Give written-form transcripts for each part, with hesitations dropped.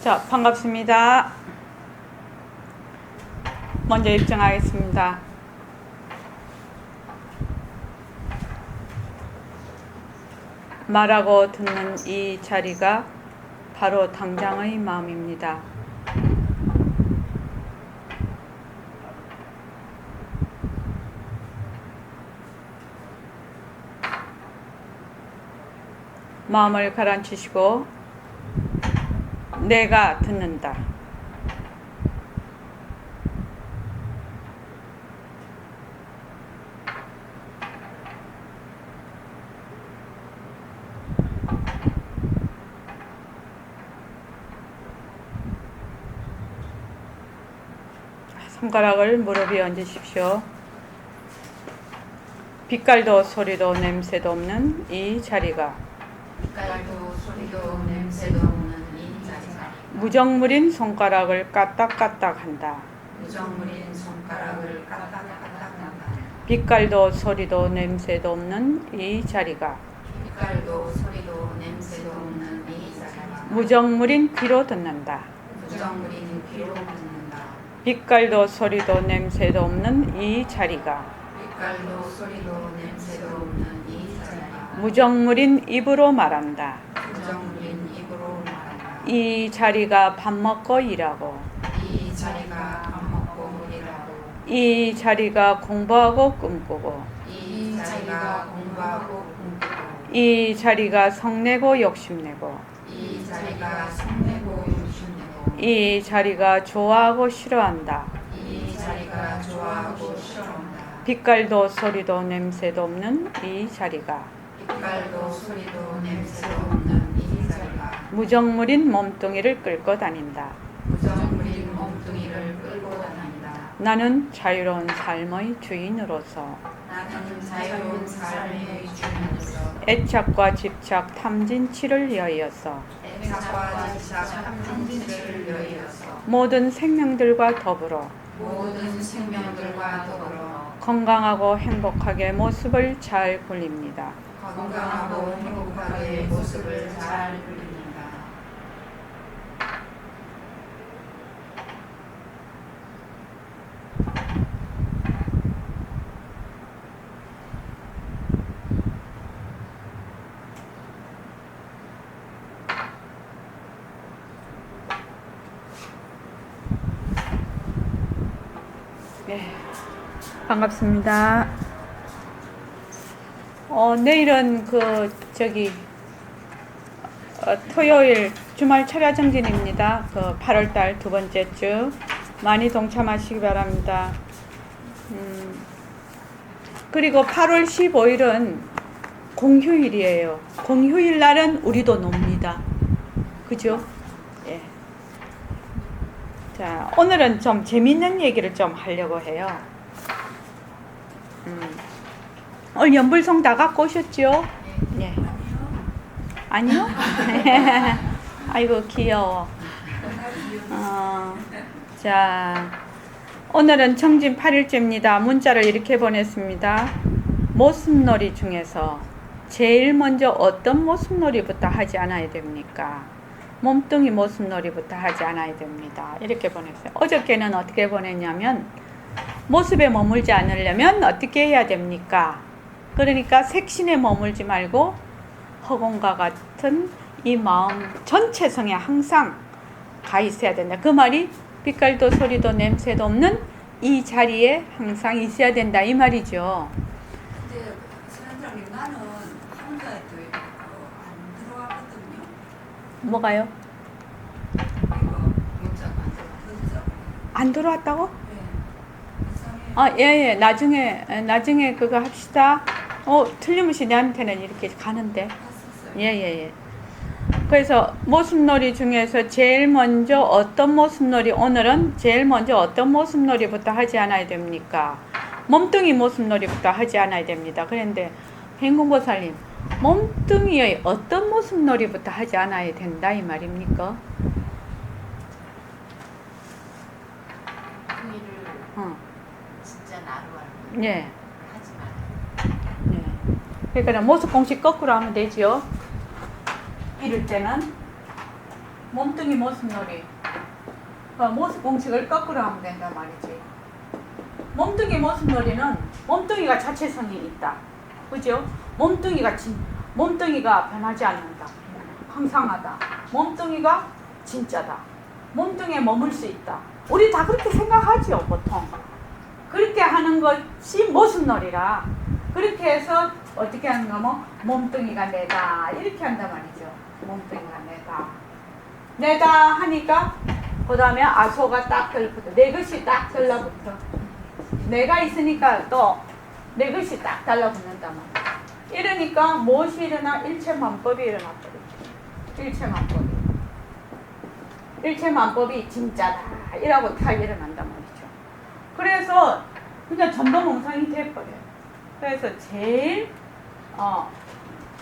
자, 반갑습니다. 먼저 입장하겠습니다. 말하고 듣는 이 자리가 바로 당장의 마음입니다. 마음을 가라앉히시고 내가 듣는다. 손가락을 무릎 위에 얹으십시오. 빛깔도 소리도 냄새도 없는 이 자리가 빛깔도 소리도 냄새도 없는 이 자리가 무정물인 손가락을 까딱까딱 한다. 무정물인 손가락을 까딱까딱한다. 빛깔도 소리도 냄새도 없는 이 자리가 빛깔도 소리도 냄새도 없는 이 자리가 무정물인 귀로 듣는다. 무정물인 귀로 듣는다. 빛깔도 소리도 냄새도 없는 이 자리가 빛깔도 소리도 냄새도 없는 이 자리가 무정물인 입으로 말한다. 무정물인 입으로 말한다. 이 자리가 밥 먹고 일하고 이 자리가 밥 먹고 일하고 이 자리가 공부하고 꿈꾸고 이 자리가 공부하고 꿈꾸고 이 자리가 성내고 욕심내고 이 자리가 성내고 욕심내고 이 자리가 좋아하고 싫어한다. 이 자리가 좋아하고 싫어한다. 빛깔도 소리도 냄새도 없는 이 자리가 빛깔도 소리도 냄새도 없는 이 자리가 무정물인 몸뚱이를 끌고 다닌다. 무정물인 몸뚱이를 끌고 다닌다. 나는 자유로운 삶의 주인으로서 나는 자유로운 삶의 주인으로서 애착과 집착 탐진치를 위하여서 애착과 집착 탐진치를 위하여서 모든 생명들과 더불어 모든 생명들과 더불어 건강하고 행복하게 모습을 잘 굴립니다. 건강하고 행복하게 모습을 잘 굴립니다. 네, 반갑습니다. 내일은 토요일 주말 철야정진입니다. 8월달 두 번째 주 많이 동참하시기 바랍니다. 그리고 8월 15일은 공휴일이에요. 공휴일 날은 우리도 놉니다. 그죠? 예. 자, 오늘은 좀 재밌는 얘기를 좀 하려고 해요. 오늘 연불송 다 갖고 오셨죠? 네. 아니요? 아이고, 귀여워. 자, 오늘은 청진 8일째입니다. 문자를 이렇게 보냈습니다. 모습놀이 중에서 제일 먼저 어떤 모습놀이부터 하지 않아야 됩니까? 몸뚱이 모습놀이부터 하지 않아야 됩니다. 이렇게 보냈어요. 어저께는 어떻게 보냈냐면 모습에 머물지 않으려면 어떻게 해야 됩니까? 그러니까 색신에 머물지 말고 허공과 같은 이 마음 전체성에 항상 가 있어야 된다. 그 말이 빛깔도 소리도 냄새도 없는 이 자리에 항상 있어야 된다 이 말이죠. 근데 선생님 나는 혼자도 안 들어왔거든요. 뭐가요? 이거 문자가 문자. 안 들어왔다고? 네. 이상해. 예. 나중에 그거 합시다. 틀림없이 내한테는 이렇게 가는데. 봤었어요. 예. 그래서 모습놀이 중에서 제일 먼저 어떤 모습놀이, 오늘은 제일 먼저 어떤 모습놀이부터 하지 않아야 됩니까? 몸뚱이 모습놀이부터 하지 않아야 됩니다. 그런데 행궁보살님, 몸뚱이의 어떤 모습놀이부터 하지 않아야 된다 이 말입니까? 꿈이를 진짜 나로 알고 예. 하지 마. 예. 그러니까 모습 공식 거꾸로 하면 되지요. 이럴 때는 몸뚱이 모습놀이. 모습 공식을 거꾸로 하면 된단 말이지. 몸뚱이 모습놀이는 몸뚱이가 자체성이 있다. 그죠? 몸뚱이가 변하지 않는다. 항상하다. 몸뚱이가 진짜다. 몸뚱이에 머물 수 있다. 우리 다 그렇게 생각하지요, 보통. 그렇게 하는 것이 모습놀이라. 그렇게 해서 어떻게 하는 거면 몸뚱이가 내다. 이렇게 한단 말이죠. 몸뚱이가 내다 하니까 그 다음에 아소가 딱 들붙어. 내 것이 딱 들러붙어. 내가 있으니까 또 내 것이 딱 달라붙는단 말이야. 이러니까 무엇이 일어나? 일체만법이 일어나버리죠. 일체만법이 진짜다. 이라고 다 일어난단 말이죠. 그래서 그냥 전도몽상이 돼버려요. 그래서 제일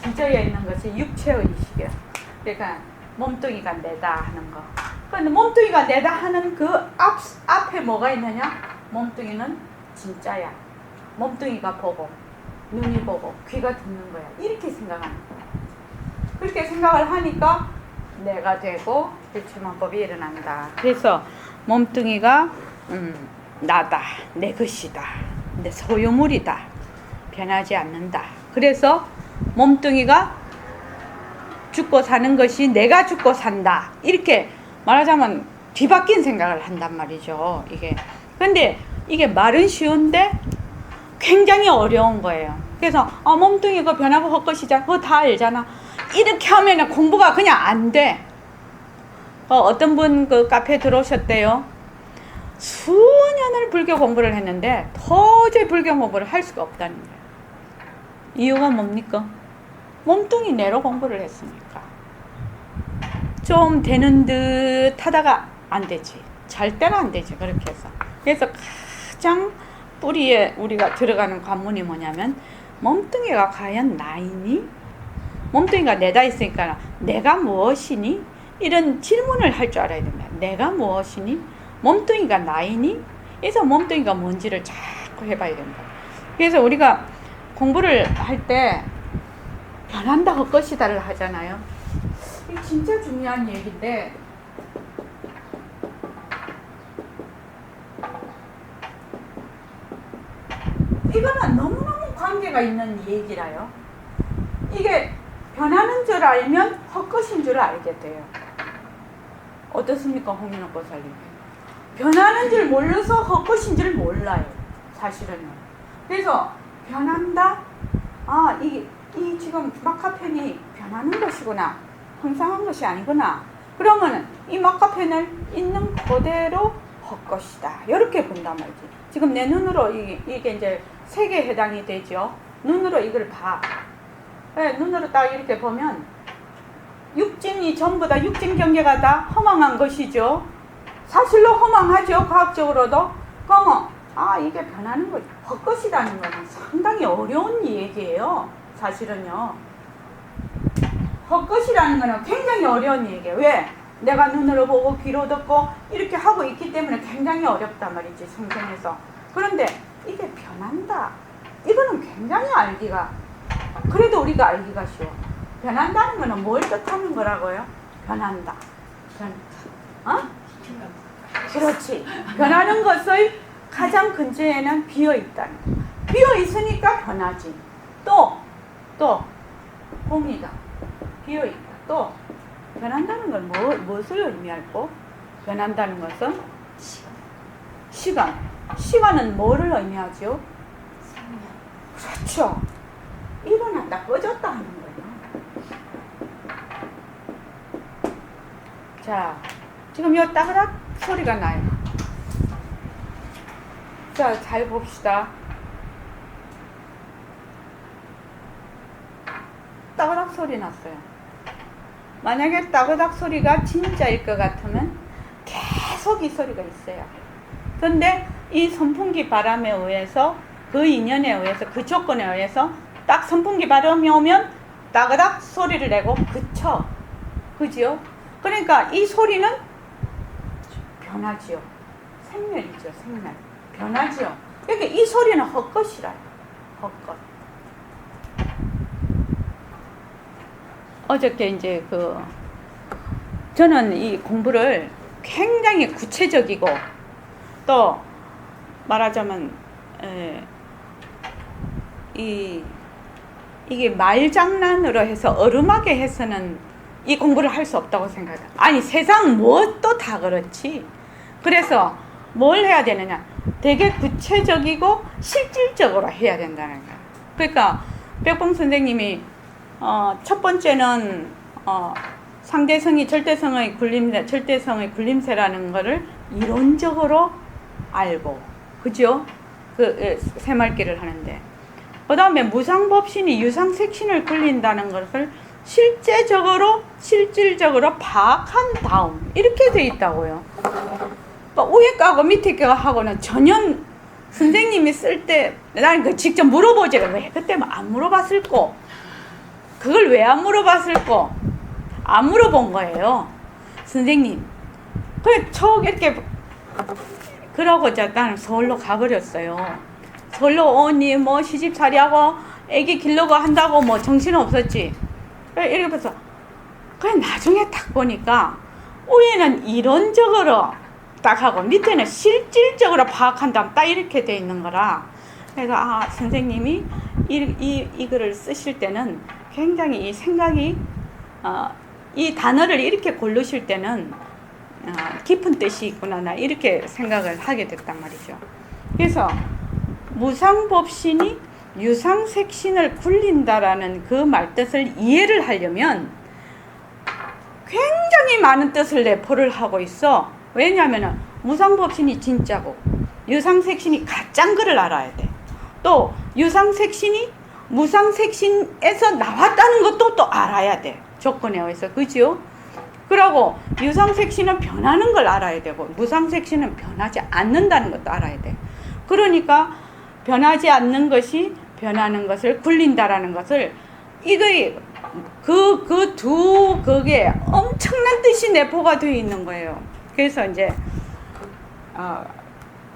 진짜에 있는 것이 육체의식이에요. 그러니까 몸뚱이가 내다 하는 거. 그런데 몸뚱이가 내다 하는 그 앞에 뭐가 있느냐? 몸뚱이는 진짜야. 몸뚱이가 보고, 눈이 보고, 귀가 듣는 거야. 이렇게 생각하는 거야. 그렇게 생각을 하니까 내가 되고 일체만법이 일어난다. 그래서 몸뚱이가 나다, 내 것이다, 내 소유물이다, 변하지 않는다. 그래서 몸뚱이가 죽고 사는 것이 내가 죽고 산다. 이렇게 말하자면 뒤바뀐 생각을 한단 말이죠. 이게. 근데 이게 말은 쉬운데 굉장히 어려운 거예요. 그래서 몸뚱이가 변하고 헛것이잖아. 그거 다 알잖아. 이렇게 하면 공부가 그냥 안 돼. 어떤 분 그 카페에 들어오셨대요. 수년을 불교 공부를 했는데 도저히 불교 공부를 할 수가 없다는 거예요. 이유가 뭡니까? 몸뚱이 내로 공부를 했으니까. 좀 되는 듯 하다가 안 되지. 절대로 안 되지. 그렇게 해서. 그래서 가장 뿌리에 우리가 들어가는 관문이 뭐냐면 몸뚱이가 과연 나이니? 몸뚱이가 내다 있으니까 내가 무엇이니? 이런 질문을 할 줄 알아야 된다. 내가 무엇이니? 몸뚱이가 나이니? 그래서 몸뚱이가 뭔지를 자꾸 해봐야 된다. 그래서 우리가 공부를 할 때 변한다 헛것이다를 하잖아요. 이게 진짜 중요한 얘기인데 이거는 너무너무 관계가 있는 얘기라요. 이게 변하는 줄 알면 헛것인 줄 알게 돼요. 어떻습니까, 홍민호 보살님? 변하는 줄 몰라서 헛것인 줄 몰라요, 사실은요. 그래서 변한다? 이 지금 마카펜이 변하는 것이구나. 항상한 것이 아니구나. 그러면 이 마카펜을 있는 그대로 헛것이다. 이렇게 본단 말이지. 지금 내 눈으로 이게 이제 색에 해당이 되죠. 눈으로 이걸 봐. 네, 눈으로 딱 이렇게 보면 육진이 전부 다 육진 경계가 다 허망한 것이죠. 사실로 허망하죠. 과학적으로도. 그러면 이게 변하는 거지. 헛것이라는 거는 상당히 어려운 얘기예요. 사실은요. 헛것이라는 거는 굉장히 어려운 얘기예요. 왜? 내가 눈으로 보고 귀로 듣고 이렇게 하고 있기 때문에 굉장히 어렵단 말이지, 생생해서. 그런데 이게 변한다. 이거는 굉장히 알기가, 그래도 우리가 알기가 쉬워. 변한다는 거는 뭘 뜻하는 거라고요? 변한다. 그렇지. 변하는 것의 가장 근처에는 비어있다는 거. 비어있으니까 변하지. 또 봅니다. 비어있다. 또 변한다는 건 무엇을 의미할고? 변한다는 것은 시간은 뭐를 의미하죠? 그렇죠. 일어났다 꺼졌다 하는 거예요. 자, 지금 요 따그락 소리가 나요. 자, 잘 봅시다. 따그락 소리 났어요. 만약에 따그락 소리가 진짜일 것 같으면 계속 이 소리가 있어요. 근데 이 선풍기 바람에 의해서, 그 인연에 의해서, 그 조건에 의해서 딱 선풍기 바람이 오면 따그락 소리를 내고 그쳐. 그지요? 그러니까 이 소리는 변하지요. 생멸이죠, 생멸. 변하지요. 그러니까 이 소리는 헛것이라요. 헛것. 어저께 이제 저는 이 공부를 굉장히 구체적이고 또 말하자면 이게 말장난으로 해서 어rum하게 해서는 이 공부를 할 수 없다고 생각해요. 아니 세상 무엇도 다 그렇지. 그래서 뭘 해야 되느냐, 되게 구체적이고 실질적으로 해야 된다는 거야. 그러니까 백봉 선생님이 첫 번째는 상대성이 절대성의 굴림새라는 거를 이론적으로 알고, 그죠? 그 새말기를 하는데, 그 다음에 무상법신이 유상색신을 굴린다는 것을 실질적으로 파악한 다음 이렇게 돼 있다고요. 위에 거하고 밑에 거하고는 전혀 선생님이 쓸 때 나는 그 직접 물어보지를 왜 그때 안 물어봤을꼬, 그걸 왜 안 물어봤을꼬, 안 물어본 거예요. 선생님 그래 이렇게 그러고 나는 서울로 가버렸어요. 서울로 오니 뭐 시집살이하고 애기 길러고 한다고 뭐 정신 없었지. 이렇게 해서 그냥 나중에 딱 보니까 위에는 이론적으로 딱 하고 밑에는 실질적으로 파악한다면 딱 이렇게 돼 있는 거라. 그래서 선생님이 이 글을 쓰실 때는 굉장히 이 생각이 이 단어를 이렇게 고르실 때는 깊은 뜻이 있구나, 나 이렇게 생각을 하게 됐단 말이죠. 그래서 무상법신이 유상색신을 굴린다라는 그 말뜻을 이해를 하려면 굉장히 많은 뜻을 내포를 하고 있어. 왜냐하면 무상법신이 진짜고 유상색신이 가짜인 거를 알아야 돼. 또 유상색신이 무상색신에서 나왔다는 것도 또 알아야 돼, 조건에 의해서. 그죠? 그러고 유상색신은 변하는 걸 알아야 되고 무상색신은 변하지 않는다는 것도 알아야 돼. 그러니까 변하지 않는 것이 변하는 것을 굴린다라는 것을, 이거의 그게 엄청난 뜻이 내포가 되어 있는 거예요. 그래서 이제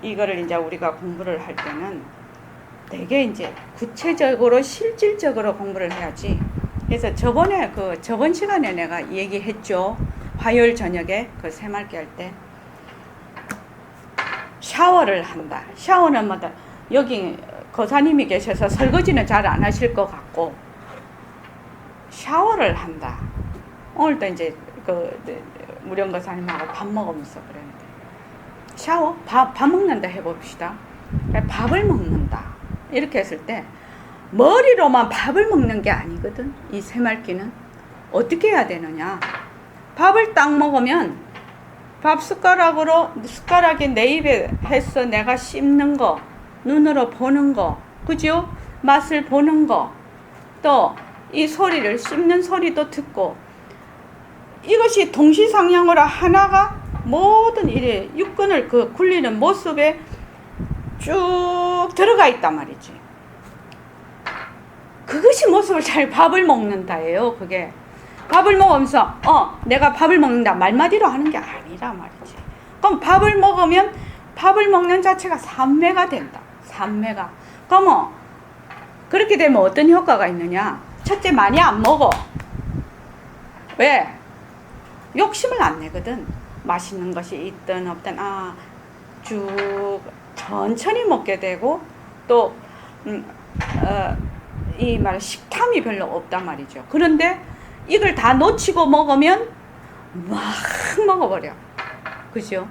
이거를 이제 우리가 공부를 할 때는 되게 이제 구체적으로 실질적으로 공부를 해야지. 그래서 저번 시간에 내가 얘기했죠. 화요일 저녁에 그 새말기 할 때 샤워를 한다. 샤워는 뭐다, 여기 거사님이 계셔서 설거지는 잘 안 하실 것 같고 샤워를 한다. 오늘도 이제 무령 거사님하고 밥 먹으면서 그랬는데, 샤워? 밥 먹는다 해봅시다. 밥을 먹는다 이렇게 했을 때 머리로만 밥을 먹는 게 아니거든. 이 새말기는 어떻게 해야 되느냐, 밥을 딱 먹으면 밥 숟가락이 내 입에 해서 내가 씹는 거, 눈으로 보는 거, 그죠? 맛을 보는 거, 또 이 소리를 씹는 소리도 듣고, 이것이 동시상향으로 하나가 모든 일에 육근을 그 굴리는 모습에 쭉 들어가 있단 말이지. 그것이 모습을 잘 밥을 먹는다예요. 그게 밥을 먹으면서 내가 밥을 먹는다 말마디로 하는 게 아니라 말이지. 그럼 밥을 먹으면 밥을 먹는 자체가 삼매가 된다. 삼매가. 그러면 그렇게 되면 어떤 효과가 있느냐? 첫째, 많이 안 먹어. 왜? 욕심을 안 내거든. 맛있는 것이 있든 없든 쭉 천천히 먹게 되고, 또 이 말 식탐이 별로 없단 말이죠. 그런데 이걸 다 놓치고 먹으면 막 먹어버려. 그죠?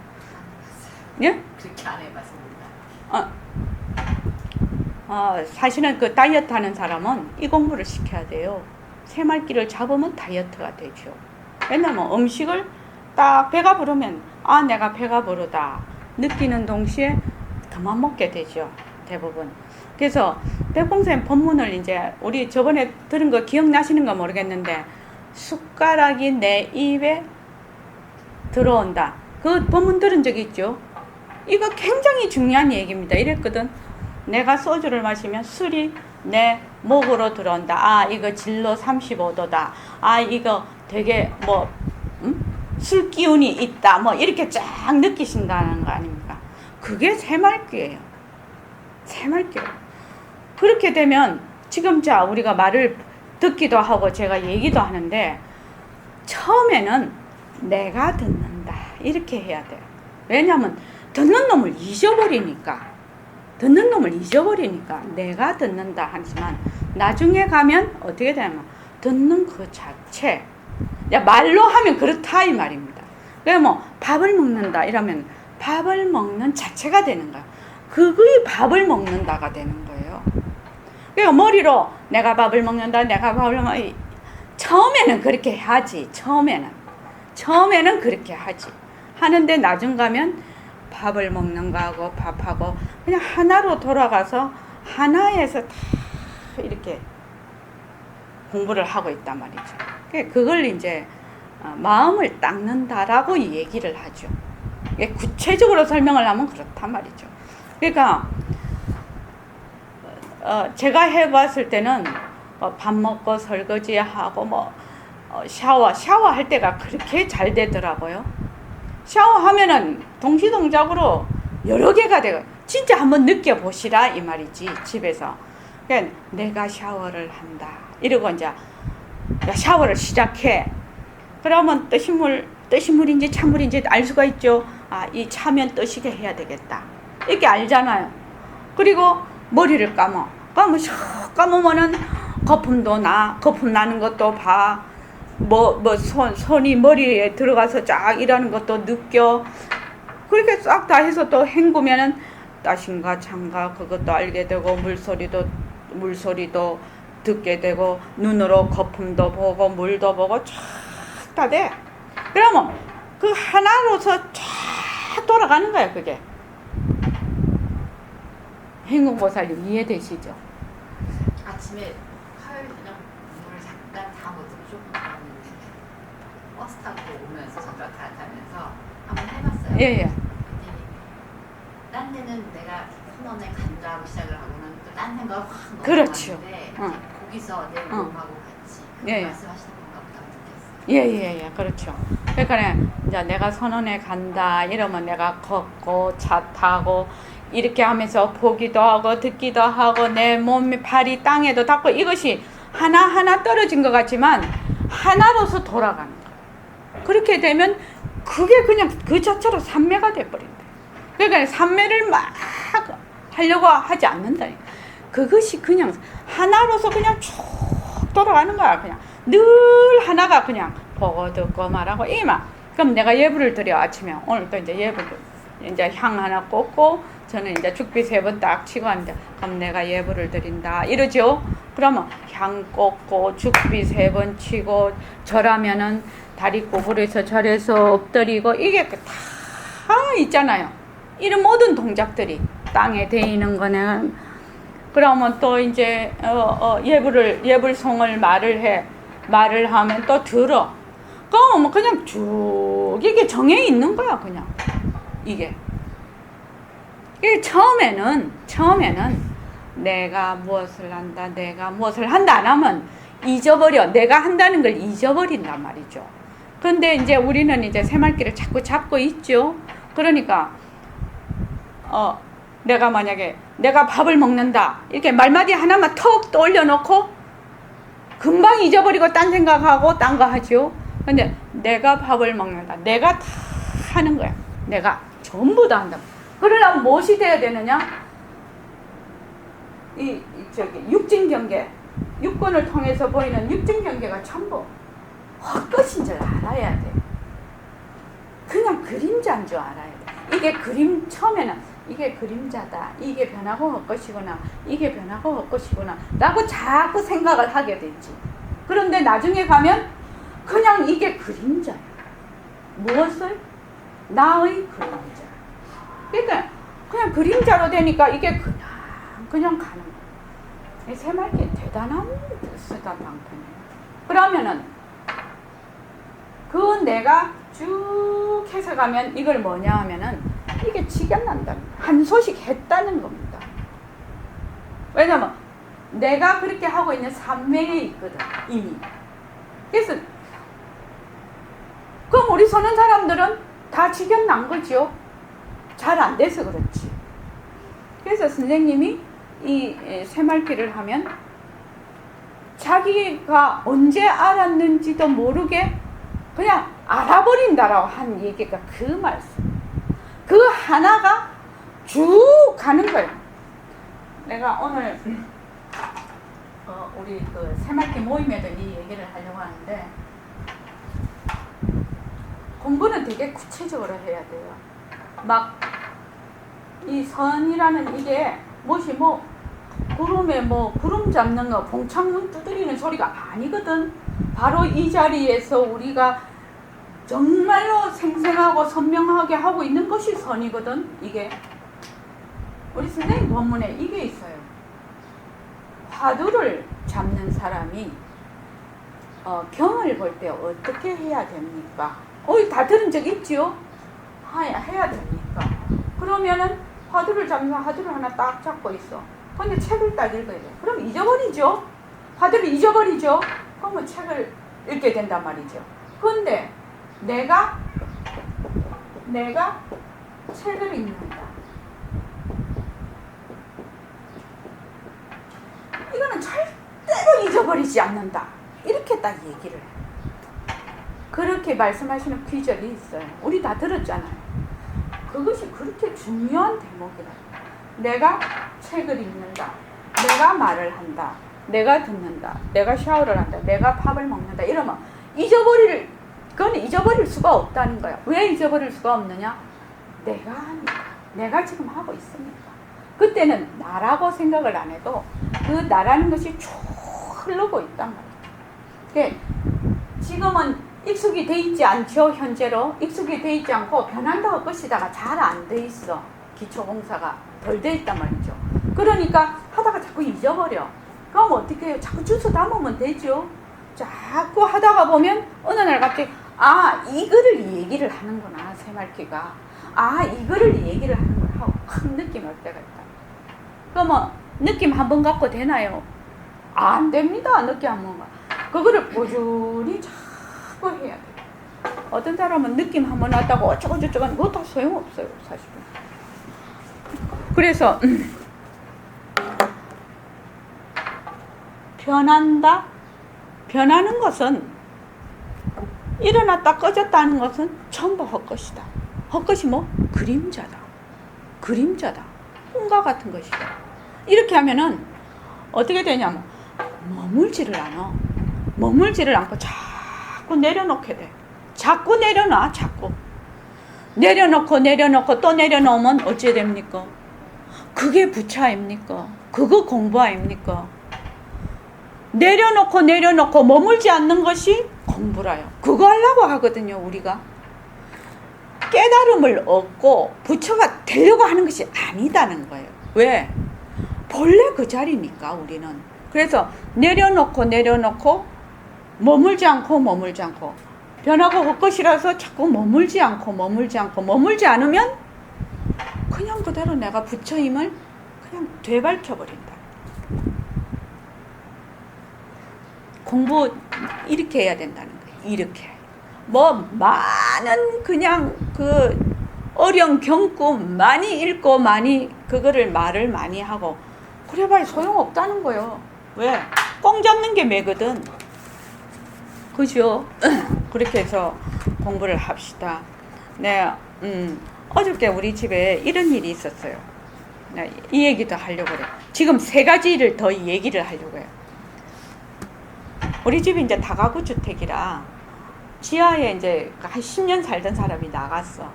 예? 그렇게 안 해봤습니다. 사실은 그 다이어트 하는 사람은 이 공부를 시켜야 돼요. 새말기를 잡으면 다이어트가 되죠. 왜냐면 음식을 딱 배가 부르면 내가 배가 부르다 느끼는 동시에 그만 먹게 되죠, 대부분. 그래서 백봉쌤 법문을 이제 우리 저번에 들은 거 기억나시는가 모르겠는데, 숟가락이 내 입에 들어온다, 그 법문 들은 적 있죠? 이거 굉장히 중요한 얘기입니다. 이랬거든. 내가 소주를 마시면 술이 내 목으로 들어온다. 이거 진로 35도다. 이거 되게 술 기운이 있다. 이렇게 쫙 느끼신다는 거 아닙니까? 그게 새말기예요. 새말기예요. 그렇게 되면 지금 우리가 말을 듣기도 하고 제가 얘기도 하는데, 처음에는 내가 듣는다. 이렇게 해야 돼요. 왜냐하면 듣는 놈을 잊어버리니까. 내가 듣는다 하지만 나중에 가면 어떻게 되냐면 듣는 그 자체. 말로 하면 그렇다 이 말입니다. 그래 뭐 밥을 먹는다 이러면 밥을 먹는 자체가 되는 거야. 그거의 밥을 먹는다가 되는 거예요. 그러니까 머리로 내가 밥을 먹는다, 내가 밥을 먹는다. 처음에는 그렇게 하지. 처음에는 그렇게 하지. 하는데 나중 가면 밥을 먹는 거하고 밥하고 그냥 하나로 돌아가서 하나에서 다 이렇게 공부를 하고 있단 말이죠. 그걸 이제 마음을 닦는다라고 얘기를 하죠. 구체적으로 설명을 하면 그렇단 말이죠. 그러니까 제가 해봤을 때는 밥 먹고 설거지하고 샤워할 때가 그렇게 잘 되더라고요. 샤워하면은 동시동작으로 여러 개가 되고 진짜 한번 느껴보시라 이 말이지 집에서. 그러니까 내가 샤워를 한다 이러고 이제 샤워를 시작해. 그러면 뜨신물인지 찬물인지 알 수가 있죠. 이 차면 뜨시게 해야 되겠다 이렇게 알잖아요. 그리고 머리를 감아. 감으면은 거품 나는 것도 봐. 손이 머리에 들어가서 쫙 일하는 것도 느껴. 그렇게 싹 다 해서 또 헹구면은 따신가 찬가 그것도 알게 되고 물소리도 듣게 되고 눈으로 거품도 보고 물도 보고 쫙 다 돼. 그러면 그 하나로서 쫙 돌아가는 거야 그게. 행궁보살님 이해되시죠? 아침에 화요일 저녁 물을 잠깐 타고도 조금 버스 타고 오면서 전철 타면서 한번 해봤어요. 예. 딴 데는 내가 선언에 간다고 시작을 하고는 또 딴 생각을 확 그렇죠. 넘어가는데 거기서 내 몸하고 같이 말씀하시는 건가 보다 느꼈어요. 예, 그렇죠. 그러니까 이제 내가 선언에 간다 이러면 내가 걷고 차 타고 이렇게 하면서 보기도 하고 듣기도 하고 내 몸이 발이 땅에도 닿고 이것이 하나하나 떨어진 것 같지만 하나로서 돌아가는 거예요. 그렇게 되면 그게 그냥 그 자체로 삼매가 돼버린다. 그러니까 삼매를 막 하려고 하지 않는다. 그것이 그냥 하나로서 그냥 쭉 돌아가는 거야. 그냥 늘 하나가 그냥 보고 듣고 말하고 이만. 그럼 내가 예불을 드려 아침에. 오늘 또 이제 예불 이제 향 하나 꽂고 저는 이제 죽비 3번 딱 치고 앉아. 그럼 내가 예불을 드린다 이러죠. 그러면 향 꽂고 죽비 3번 치고 절하면은 다리 꼬부려서 절해서 엎드리고 이게 다 있잖아요. 이런 모든 동작들이 땅에 대이는 거는. 그러면 또 이제 예불송을 말을 하면 또 들어. 그럼 그냥 쭉 이게 정해 있는 거야 그냥. 이게 처음에는 내가 무엇을 한다 안 하면 잊어버려. 내가 한다는 걸 잊어버린단 말이죠. 그런데 이제 우리는 이제 새말귀를 자꾸 잡고 있죠. 그러니까 내가 만약에 내가 밥을 먹는다 이렇게 말마디 하나만 턱 떠올려놓고 금방 잊어버리고 딴 생각하고 딴 거 하죠. 근데 내가 밥을 먹는다 내가 다 하는 거야. 내가 전부 다 한다. 그러려면 무엇이 돼야 되느냐? 육진경계, 육권을 통해서 보이는 육진경계가 전부 헛것인 줄 알아야 돼. 그냥 그림자인 줄 알아야 돼. 이게 처음에는 이게 그림자다. 이게 변하고 헛것이구나. 이게 변하고 헛것이구나. 라고 자꾸 생각을 하게 되지. 그런데 나중에 가면 그냥 이게 그림자야. 무엇을? 나의 그림자. 그러니까 그냥 그림자로 되니까 이게 그냥 가는 거야. 이 새말귀 대단한 방편이에요. 그러면은 그 내가 쭉 해서 가면 이걸 뭐냐 하면은 이게 지견난다. 한 소식 했다는 겁니다. 왜냐면 내가 그렇게 하고 있는 삼매에 있거든 이미. 그래서 그럼 우리 서는 사람들은 다 지견난 거죠. 잘 안 돼서 그렇지. 그래서 선생님이 이 새말귀를 하면 자기가 언제 알았는지도 모르게 그냥 알아버린다라고 한 얘기가 그 말씀. 그 하나가 쭉 가는 거예요. 내가 오늘 우리 그 새마을기 모임에도 이 얘기를 하려고 하는데, 공부는 되게 구체적으로 해야 돼요. 막 이 선이라는 이게 무엇이 뭐 구름에 뭐 구름 잡는 거 봉창문 두드리는 소리가 아니거든. 바로 이 자리에서 우리가 정말로 생생하고 선명하게 하고 있는 것이 선이거든. 이게 우리 선생님 본문에 이게 있어요. 화두를 잡는 사람이 경을 볼 때 어떻게 해야 됩니까? 다 들은 적 있지요? 해야 됩니까? 그러면은 화두를 잡는 사람 화두를 하나 딱 잡고 있어. 근데 책을 딱 읽어야 돼. 그럼 잊어버리죠? 화두를 잊어버리죠? 그러면 책을 읽게 된단 말이죠. 근데 내가 책을 읽는다. 이거는 절대로 잊어버리지 않는다. 이렇게 딱 얘기를 해. 그렇게 말씀하시는 귀절이 있어요. 우리 다 들었잖아요. 그것이 그렇게 중요한 대목이라. 내가 책을 읽는다. 내가 말을 한다. 내가 듣는다. 내가 샤워를 한다. 내가 밥을 먹는다. 이러면 그건 잊어버릴 수가 없다는 거야. 왜 잊어버릴 수가 없느냐? 내가 하니까. 내가 지금 하고 있으니까. 그때는 나라고 생각을 안 해도 그 나라는 것이 쭉 흐르고 있단 말이야. 지금은 익숙이 돼 있지 않죠. 현재로 익숙이 돼 있지 않고 변한다고 할 것이다가 잘 안 돼 있어. 기초공사가 덜 돼 있단 말이죠. 그러니까 하다가 자꾸 잊어버려. 그럼 어떻게 해요? 자꾸 주워 담으면 되죠. 자꾸 하다가 보면 어느 날 갑자기 이거를 얘기를 하는구나. 새말기가 이거를 얘기를 하는구나 하고 확 느낌 올 때가 있다. 그러면 느낌 한 번 갖고 되나요? 안 됩니다. 느낌 한 번만. 그거를 꾸준히 자꾸 해야 돼. 어떤 사람은 느낌 한 번 왔다고 어쩌고저쩌고 하는 거 다 소용없어요. 사실은. 그래서 변한다? 변하는 것은 일어났다 꺼졌다 하는 것은 전부 헛것이다. 헛것이 뭐? 그림자다. 그림자다. 꿈과 같은 것이다. 이렇게 하면은 어떻게 되냐면 머물지를 않아. 머물지를 않고 자꾸 내려놓게 돼. 자꾸 내려놔. 자꾸 내려놓고 또 내려놓으면 어찌 됩니까? 그게 부처 아닙니까? 그거 공부 아닙니까? 내려놓고 머물지 않는 것이 공부라요. 그거 하려고 하거든요. 우리가 깨달음을 얻고 부처가 되려고 하는 것이 아니다는 거예요. 왜? 본래 그 자리니까 우리는. 그래서 내려놓고 머물지 않고 변하고 헛것이라서 자꾸 머물지 않으면 그냥 그대로 내가 부처임을 그냥 되밟혀버린다. 공부 이렇게 해야 된다는 거예요. 이렇게. 많은 그냥 그 어려운 경고 많이 읽고 그거를 말을 많이 하고 그래봐야 소용없다는 거예요. 왜? 꽁 잡는 게 매거든. 그죠? 그렇게 해서 공부를 합시다. 네, 어저께 우리 집에 이런 일이 있었어요. 네, 이 얘기도 하려고 그래요. 지금 3가지를 더 얘기를 하려고 해요. 우리 집이 이제 다가구 주택이라 지하에 이제 한 10년 살던 사람이 나갔어.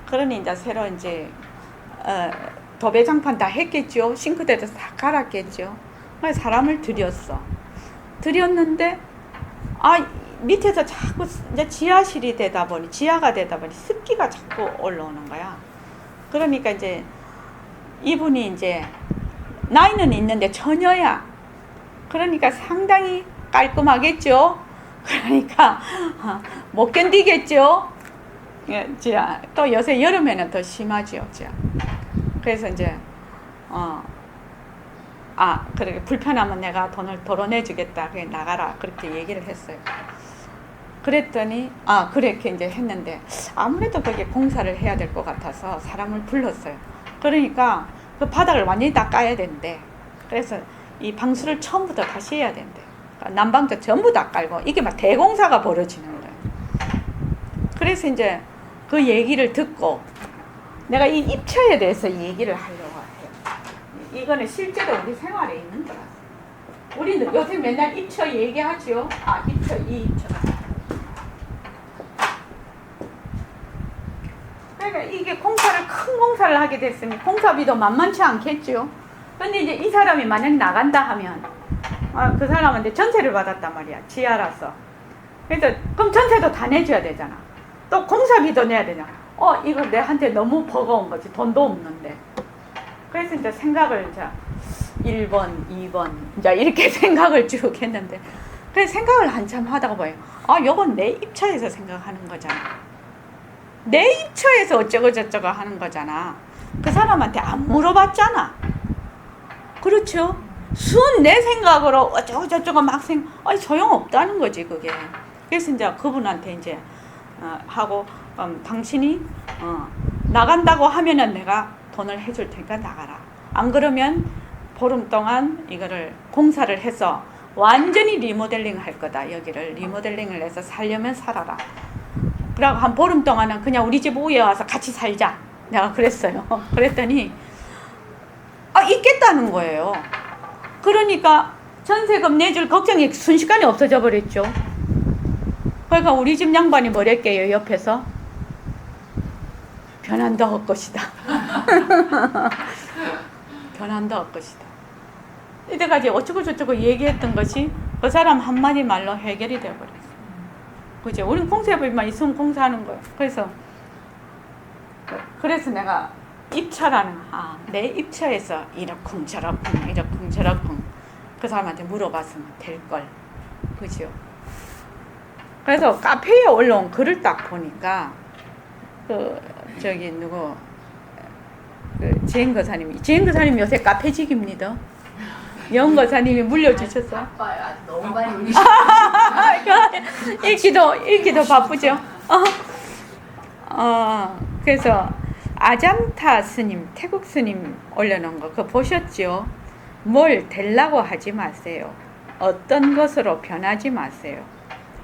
그러니 이제 새로 이제 도배장판 다 했겠죠. 싱크대도 다 갈았겠죠. 그래서 사람을 들였는데 밑에서 자꾸 이제 지하가 되다 보니 습기가 자꾸 올라오는 거야. 그러니까 이제 이분이 이제 나이는 있는데 처녀야. 그러니까 상당히 깔끔하겠죠. 그러니까 못 견디겠죠. 또 요새 여름에는 더 심하죠. 그래서 이제 그렇게 불편하면 내가 돈을 덜어내주겠다. 그냥 나가라. 그렇게 얘기를 했어요. 그랬더니 그렇게 이제 했는데 아무래도 거기에 공사를 해야 될 것 같아서 사람을 불렀어요. 그러니까 그 바닥을 완전히 다 까야 된대. 그래서 이 방수를 처음부터 다시 해야 된대. 난방도 전부 다 깔고 이게 막 대공사가 벌어지는 거예요. 그래서 이제 그 얘기를 듣고 내가 이 입처에 대해서 얘기를 하려고 해요. 이거는 실제로 우리 생활에 있는 거라서. 우리는 요새 맨날 입처 얘기하죠. 아, 입처, 이 입처가. 그러니까 이게 공사를, 큰 공사를 하게 됐으니 공사비도 만만치 않겠죠. 근데 이제 이 사람이 만약 나간다 하면, 그 사람한테 전세를 받았단 말이야. 지하라서. 그래서, 그럼 전세도 다 내줘야 되잖아. 또 공사비도 내야 되잖아. 이거 내한테 너무 버거운 거지. 돈도 없는데. 그래서 이제 생각을 이제 1번, 2번, 이제 이렇게 생각을 쭉 했는데, 그래서 생각을 한참 하다가 봐요. 요건 내 입처에서 생각하는 거잖아. 내 입처에서 어쩌고저쩌고 하는 거잖아. 그 사람한테 안 물어봤잖아. 그렇죠? 순 내 생각으로 어쩌고저쩌고 막 소용없다는 거지, 그게. 그래서 이제 그분한테 이제, 하고, 당신이, 나간다고 하면은 내가 돈을 해줄 테니까 나가라. 안 그러면 보름 동안 이거를 공사를 해서 완전히 리모델링 할 거다. 여기를 리모델링을 해서 살려면 살아라. 그러고 한 보름 동안은 그냥 우리 집 위에 와서 같이 살자. 내가 그랬어요. 그랬더니 있겠다는 거예요. 그러니까 전세금 내줄 걱정이 순식간에 없어져 버렸죠. 그러니까 우리 집 양반이 뭐랬게요, 옆에서? 변한다 할 것이다. 변한다 할 것이다. 이때까지 어쩌고저쩌고 얘기했던 것이 그 사람 한마디 말로 해결이 되어버렸어요. 그죠? 우린 공사비만 있으면 공사하는 거예요. 그래서 내가 입처라는, 내 입처에서 이러쿵저러쿵 그 사람한테 물어봤으면 될걸. 그죠? 그래서 카페에 올라온 글을 딱 보니까, 지행 거사님이 요새 카페직입니다. 영 거사님이 물려주셨어. 바빠요. 너무 많이 읽기도 바쁘죠. 그래서 아잠타 스님, 태국 스님 올려놓은 거 그거 보셨죠? 뭘 되려고 하지 마세요. 어떤 것으로 변하지 마세요.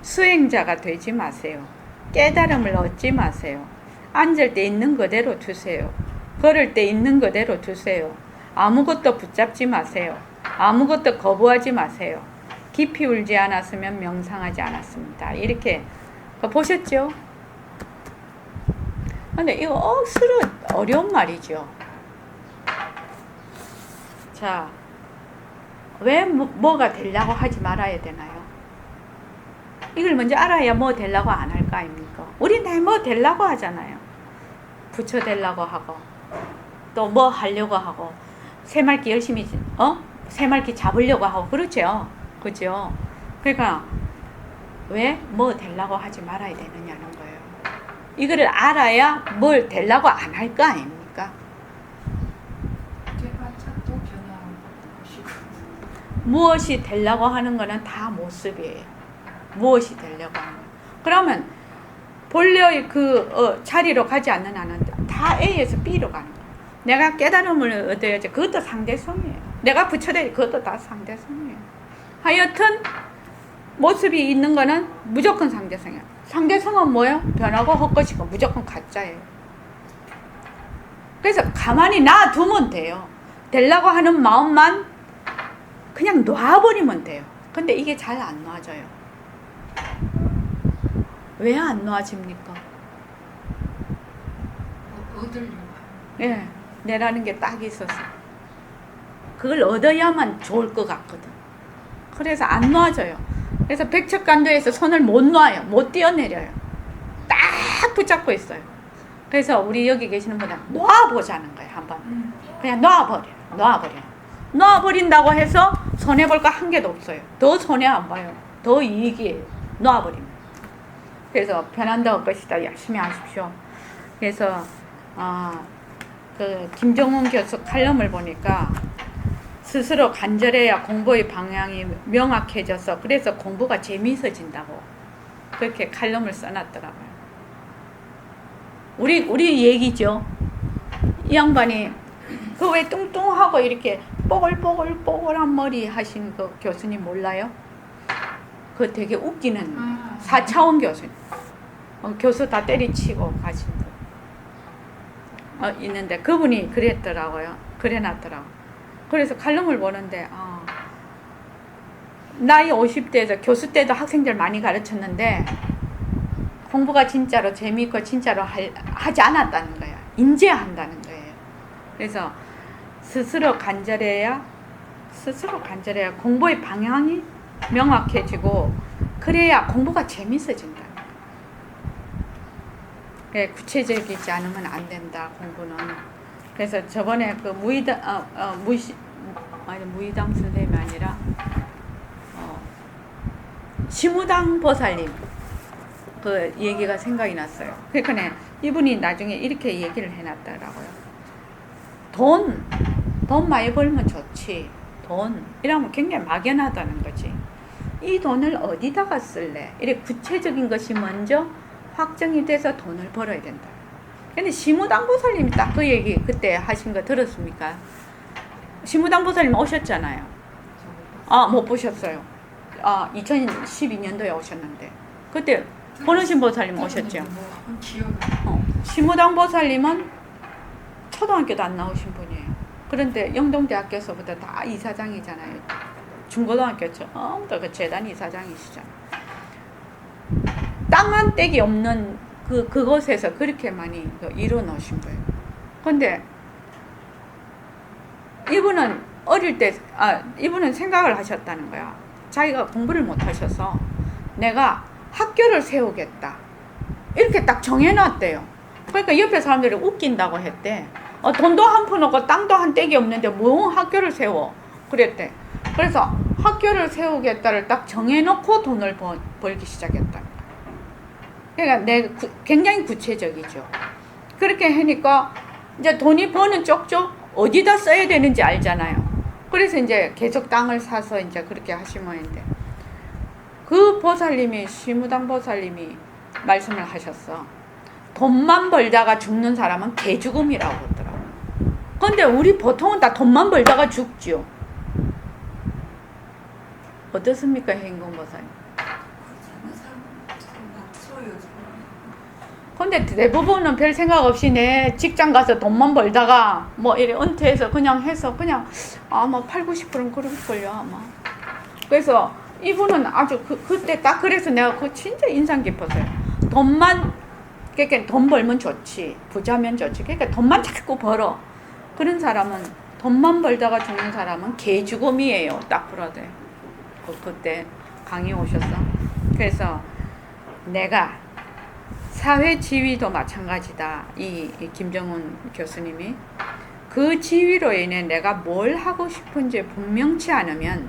수행자가 되지 마세요. 깨달음을 얻지 마세요. 앉을 때 있는 그대로 두세요. 걸을 때 있는 그대로 두세요. 아무것도 붙잡지 마세요. 아무것도 거부하지 마세요. 깊이 울지 않았으면 명상하지 않았습니다. 이렇게 보셨죠? 근데 이거 억수로 어려운 말이죠. 자, 왜 뭐가 되려고 하지 말아야 되나요? 이걸 먼저 알아야 뭐 되려고 안 할 거 아닙니까? 우리 다 뭐 되려고 하잖아요. 부처 되려고 하고 또 뭐 하려고 하고 새말기 열심히 새말기 잡으려고 하고 그렇죠. 그죠? 그러니까 왜 뭐 되려고 하지 말아야 되느냐는 거예요. 이거를 알아야 뭘 되려고 안 할 거 아닙니까? 또 변화하는 것이고. 무엇이 되려고 하는 거는 다 모습이에요. 무엇이 되려고 하는 거. 그러면 본래의 자리로 가지 않는 한은 다 A에서 B로 가는 거예요. 내가 깨달음을 얻어야지. 그것도 상대성이에요. 내가 부처돼 그것도 다 상대성이에요. 하여튼 모습이 있는 거는 무조건 상대성이에요. 상대성은 뭐예요? 변하고 헛것이고 무조건 가짜예요. 그래서 가만히 놔두면 돼요. 되려고 하는 마음만 그냥 놔버리면 돼요. 근데 이게 잘 안 놔져요. 왜 안 놔집니까? 얻으려고. 예, 내라는 게 딱 있어서 그걸 얻어야만 좋을 것 같거든. 그래서 안 놔져요. 그래서 백척간도에서 손을 못 놔요. 못 뛰어내려요. 딱 붙잡고 있어요. 그래서 우리 여기 계시는 분은 놔보자는 거예요. 한번 그냥 놔버린다고 해서 손해볼 거 한 개도 없어요. 더 손해 안 봐요. 더 이익이에요. 놔버리면. 그래서 변한다고 할 것이다. 열심히 하십시오. 그래서 김정훈 교수 칼럼을 보니까 스스로 간절해야 공부의 방향이 명확해져서 그래서 공부가 재미있어진다고 그렇게 칼럼을 써놨더라고요. 우리 얘기죠. 이 양반이 그 왜 뚱뚱하고 이렇게 뽀글뽀글뽀글한 머리 하신 그 교수님 몰라요? 그 되게 웃기는 4차원 교수님. 교수 다 때리치고 가신 분 있는데 그분이 그랬더라고요. 그래놨더라고. 그래서 칼럼을 보는데 나이 50대에서 교수 때도 학생들 많이 가르쳤는데 공부가 진짜로 재미있고 진짜로 하지 않았다는 거야. 인지한다는 거예요. 그래서 스스로 간절해야 공부의 방향이 명확해지고 그래야 공부가 재밌어진다. 구체적이지 않으면 안 된다, 공부는. 그래서 저번에 그 무의당 선생님이 아니라 시무당 보살님 그 얘기가 생각이 났어요. 그러니까 이분이 나중에 이렇게 얘기를 해놨더라고요. 돈 많이 벌면 좋지. 돈 이러면 굉장히 막연하다는 거지. 이 돈을 어디다가 쓸래? 이렇게 구체적인 것이 먼저 확정이 돼서 돈을 벌어야 된다. 근데 시무당 보살님이 딱 그 얘기 그때 하신 거 들었습니까? 시무당 보살님 오셨잖아요. 못 보셨어요. 2012년도에 오셨는데 그때 보너신 보살님 오셨죠. 시무당 보살님은 초등학교도 안 나오신 분이에요. 그런데 영동대학교에서부터 다 이사장이잖아요. 중고등학교 처음부터 그 재단 이사장이시잖아요. 땅 한 떼기 없는 그곳에서 그렇게 많이 이뤄 놓으신 거예요. 근데 이분은 어릴 때 이분은 생각을 하셨다는 거야. 자기가 공부를 못 하셔서 내가 학교를 세우겠다. 이렇게 딱 정해놨대요. 그러니까 옆에 사람들이 웃긴다고 했대. 돈도 한 푼 없고 땅도 한 떼기 없는데 뭐 학교를 세워. 그랬대. 그래서 학교를 세우겠다를 딱 정해놓고 돈을 벌기 시작했다. 그러니까 굉장히 구체적이죠. 그렇게 하니까 이제 돈이 버는 쪽쪽 어디다 써야 되는지 알잖아요. 그래서 이제 계속 땅을 사서 이제 그렇게 하시면 있는데 그 보살님이 시무당 보살님이 말씀을 하셨어. 돈만 벌다가 죽는 사람은 개죽음이라고 그러더라고. 근데 우리 보통은 다 돈만 벌다가 죽죠. 어떻습니까, 행공 보살님? 근데 대부분은 별 생각 없이 내 직장 가서 돈만 벌다가 뭐 이래 은퇴해서 그냥 해서 그냥 아마 80~90%는 그럴걸요 아마. 그래서 이분은 아주 그때 딱 그래서 내가 그거 진짜 인상 깊었어요. 그러니까 돈 벌면 좋지, 부자면 좋지. 그러니까 돈만 자꾸 벌어. 그런 사람은 돈만 벌다가 죽는 사람은 개죽음이에요. 딱 그러대. 그때 강의 오셨어. 그래서 내가 사회 지위도 마찬가지다. 이 김정훈 교수님이 그 지위로 인해 내가 뭘 하고 싶은지 분명치 않으면